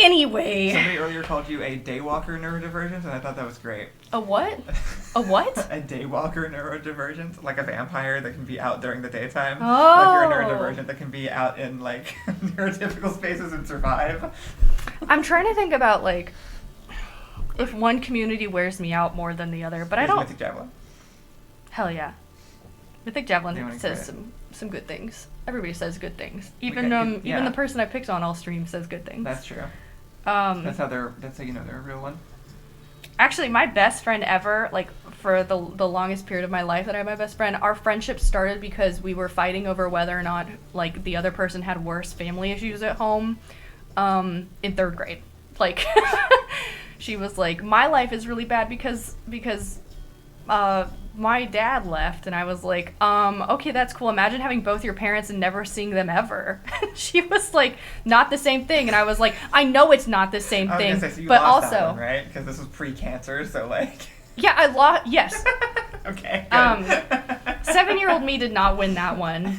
Anyway. Somebody earlier called you a daywalker neurodivergent, and I thought that was great. A what? A what? A daywalker neurodivergent, like a vampire that can be out during the daytime. Oh. Like you're a neurodivergent that can be out in like neurotypical spaces and survive. I'm trying to think about like if one community wears me out more than the other, but I don't. Mythic Javelin. Hell yeah. Mythic Javelin says some good things. Everybody says good things. Even the person I picked on all stream says good things. That's true. That's how you know they're a real one. Actually, my best friend ever, like for the longest period of my life that I had my best friend, our friendship started because we were fighting over whether or not like the other person had worse family issues at home in 3rd grade. Like she was like, my life is really bad because my dad left, and I was like, okay, that's cool. Imagine having both your parents and never seeing them ever. She was like, not the same thing, and I was like, I know it's not the same thing, so you but lost also, that one, right? Because this was pre-cancer, so like. Yeah, I lost. Yes. Okay. Good. 7-year-old me did not win that one.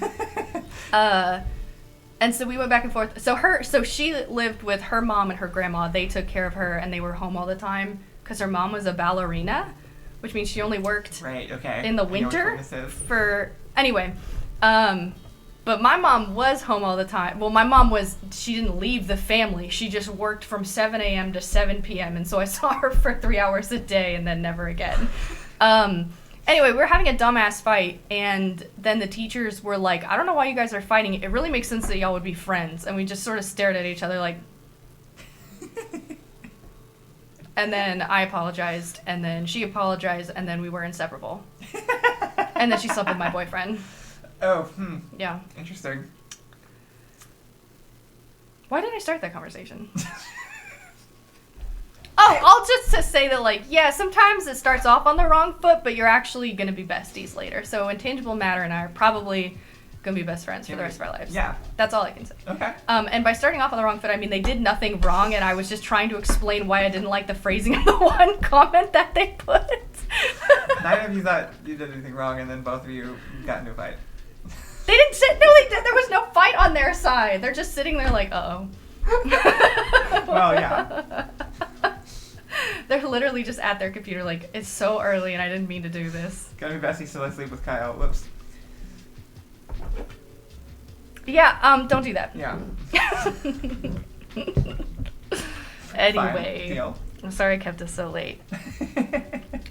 And so we went back and forth. So she lived with her mom and her grandma. They took care of her, and they were home all the time. because her mom was a ballerina, which means she only worked Right, okay. in the I know which winter one this is. for anyway. But my mom was home all the time. Well, my mom she didn't leave the family. She just worked from 7 a.m. to 7 p.m. And so I saw her for 3 hours a day and then never again. Anyway, we were having a dumbass fight, and then the teachers were like, I don't know why you guys are fighting. It really makes sense that y'all would be friends. And we just sort of stared at each other like... And then I apologized, and then she apologized, and then we were inseparable. And then she slept with my boyfriend. Oh, Yeah. Interesting. Why did I start that conversation? Oh, I'll just to say that, like, yeah, sometimes it starts off on the wrong foot, but you're actually going to be besties later. So Intangible Matter and I are probably going to be best friends for the rest of our lives. Yeah. That's all I can say. Okay. And by starting off on the wrong foot, I mean they did nothing wrong, and I was just trying to explain why I didn't like the phrasing of the one comment that they put. Neither of you thought you did anything wrong, and then both of you got into a fight. They didn't sit. No, they did. There was no fight on their side. They're just sitting there like, uh-oh. Well, yeah. They're literally just at their computer like, it's so early and I didn't mean to do this. Gonna be besties till I sleep with Kyle. Whoops. Yeah, don't do that. Yeah. Anyway. Fine. Deal. I'm sorry I kept us so late.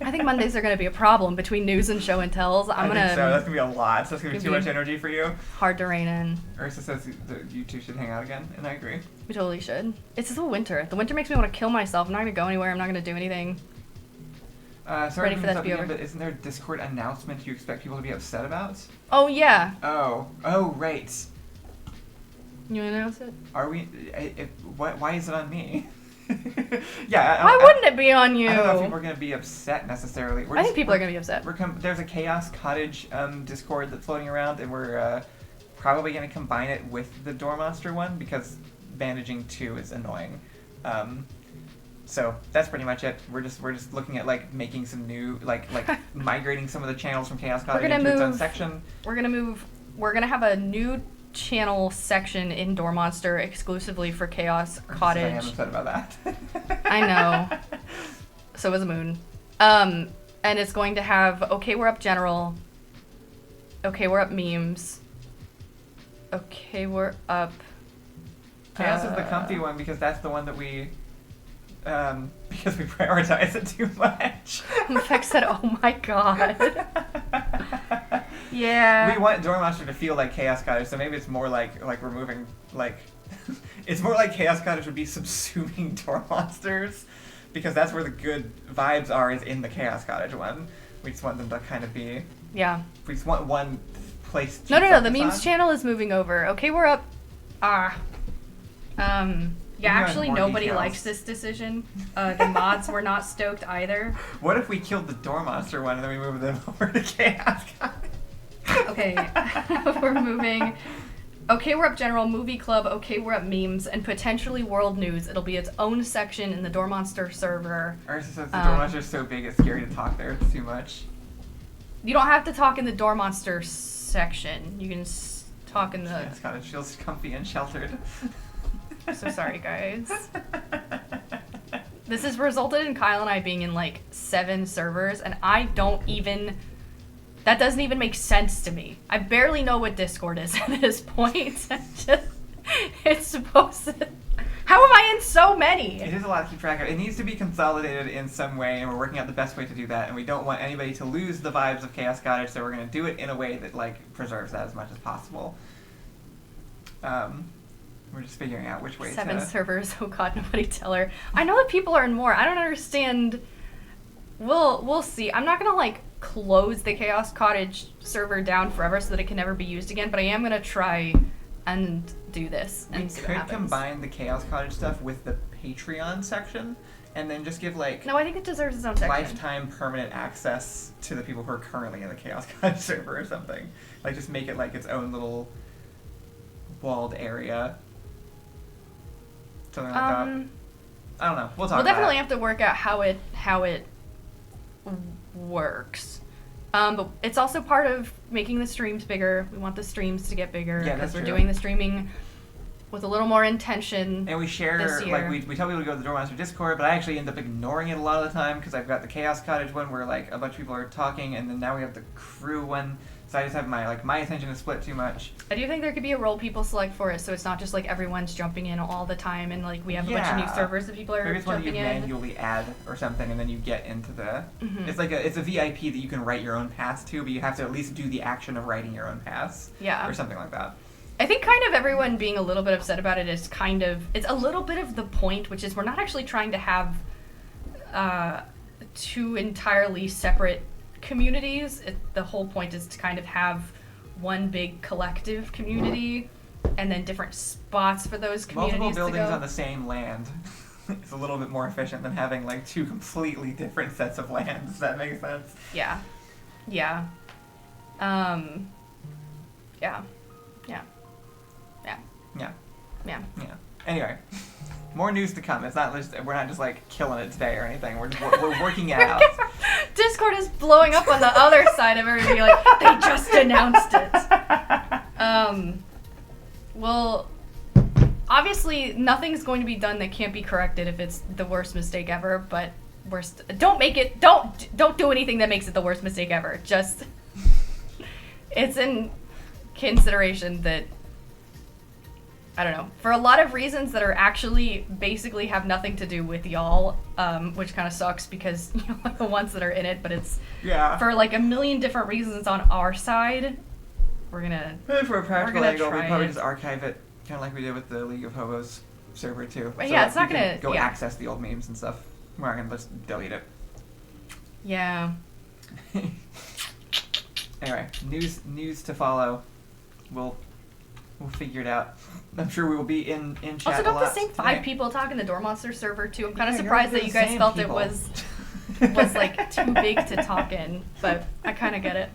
I think Mondays are going to be a problem between news and show and tells. I think so. That's gonna be a lot. So that's gonna be too much energy for you. Hard to rein in. Ursa says that you two should hang out again, and I agree. We totally should. It's the winter. The winter makes me want to kill myself. I'm not going to go anywhere. I'm not going to do anything. Sorry Ready for that to be again, over. but isn't there a Discord announcement you expect people to be upset about? Oh, yeah. Oh, right. You want to announce it? Are we? Why is it on me? Yeah. Why wouldn't it be on you? I don't know if people are going to be upset necessarily. I think people are going to be upset. There's a Chaos Cottage Discord that's floating around, and we're probably going to combine it with the Door Monster one because bandaging 2 is annoying. So that's pretty much it. We're just looking at like making some new like migrating some of the channels from Chaos Cottage into its own section. We're gonna have a new channel section in Door Monster exclusively for Chaos Cottage. I am upset about that. I know. So was Moon. And it's going to have Okay We're Up General, Okay We're Up Memes, Okay We're Up. Chaos is the comfy one because that's the one that we because we prioritize it too much. Vex said, "Oh my god." Yeah. We want Door Monster to feel like Chaos Cottage, so maybe it's more like we're moving like it's more like Chaos Cottage would be subsuming Door Monsters, because that's where the good vibes are, is in the Chaos Cottage one. We just want them to kind of be. Yeah. We just want one place. To No. The focus memes on. channel is moving over. Okay, we're up. Yeah, actually, more nobody details. likes this decision. The mods were not stoked either. What if we killed the Door Monster one and then we moved them over to Chaos Cottage? Okay, we're moving. Okay, we're up General, Movie Club, Okay, we're up Memes, and potentially World News. It'll be its own section in the Door Monster server. Ursa says the Door Monster's so big it's scary to talk there. It's too much. You don't have to talk in the Door Monster section. You can talk in the... Chaos Cottage feels comfy and sheltered. So sorry, guys. This has resulted in Kyle and I being in like 7 servers, and I don't even... That doesn't even make sense to me. I barely know what Discord is at this point. It's supposed to... How am I in so many? It is a lot to keep track of. It needs to be consolidated in some way, and we're working out the best way to do that, and we don't want anybody to lose the vibes of Chaos Cottage, so we're going to do it in a way that like preserves that as much as possible. We're just figuring out which way 7 to... servers. Oh god, nobody tell her. I know that people are in more. I don't understand. We'll see. I'm not gonna like close the Chaos Cottage server down forever so that it can never be used again, but I am gonna try and do this and We see what could happens. combine the Chaos Cottage stuff with the Patreon section, and then just give like No, I think it deserves its own section. lifetime permanent access to the people who are currently in the Chaos Cottage server or something. Like just make it like its own little walled area. Something like that. I don't know. We'll talk We'll about definitely it. have to work out how it works. But it's also part of making the streams bigger. We want the streams to get bigger Yeah, because that's we're true. doing the streaming with a little more intention. And we share, this year. like, we tell people to go to the Doremaster Discord, but I actually end up ignoring it a lot of the time because I've got the Chaos Cottage one where, like, a bunch of people are talking, and then now we have the crew one, so I just have my attention is split too much. I do think there could be a role people select for it, so it's not just, like, everyone's jumping in all the time, and, like, we have a bunch of new servers that people are Maybe it's one that you jumping in. manually add or something, and then you get into the... It's like it's a VIP that you can write your own pass to, but you have to at least do the action of writing your own pass. Yeah. Or something like that. I think kind of everyone being a little bit upset about it is kind of, it's a little bit of the point, which is we're not actually trying to have two entirely separate communities. The whole point is to kind of have one big collective community and then different spots for those communities Multiple buildings to go. on the same land is a little bit more efficient than having like two completely different sets of land. Does that make sense? Yeah. Yeah. Yeah. Yeah. Yeah. Yeah. Yeah. Yeah. Anyway, more news to come. It's not just we're not just like killing it today or anything. We're working it out. Discord is blowing up on the other side of everybody. Like they just announced it. Well, obviously nothing's going to be done that can't be corrected if it's the worst mistake ever. But don't make it. Don't do anything that makes it the worst mistake ever. Just it's in consideration that. I don't know, for a lot of reasons that are actually basically have nothing to do with y'all, which kind of sucks because y'all are the ones that are in it, but it's for like a million different reasons on our side. We're gonna for a practical angle, we probably it. just archive it, kind of like we did with the League of Hobos server too. But so yeah, it's not you can gonna go yeah. access the old memes and stuff. We're not gonna just delete it. Yeah. Anyway, news to follow. We'll figure it out. I'm sure we will be in chat Also, a don't lot the same tonight. 5 people talk in the Door Monster server too? I'm kind of Yeah, surprised you're that you the guys same felt people. it was like too big to talk in, but I kind of get it.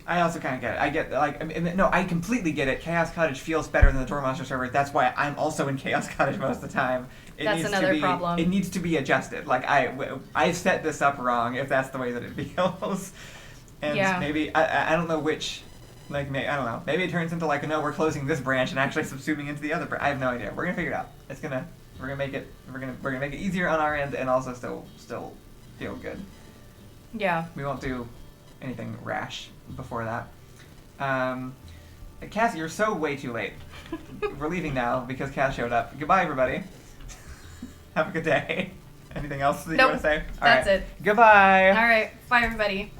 I also kind of get it. I get, like, no, I completely get it. Chaos Cottage feels better than the Door Monster server. That's why I'm also in Chaos Cottage most of the time. That's another problem. It needs to be adjusted. Like, I set this up wrong if that's the way that it feels. And Yeah. maybe, I don't know which, like, I don't know. Maybe it turns into, like, no, we're closing this branch and actually subsuming into the other branch. I have no idea. We're going to figure it out. We're gonna make it easier on our end and also still feel good. Yeah. We won't do anything rash before that. Cass, you're so way too late. We're leaving now because Cass showed up. Goodbye, everybody. Have a good day. Anything else that you Nope. want to say? That's it. Goodbye. All right. Bye, everybody.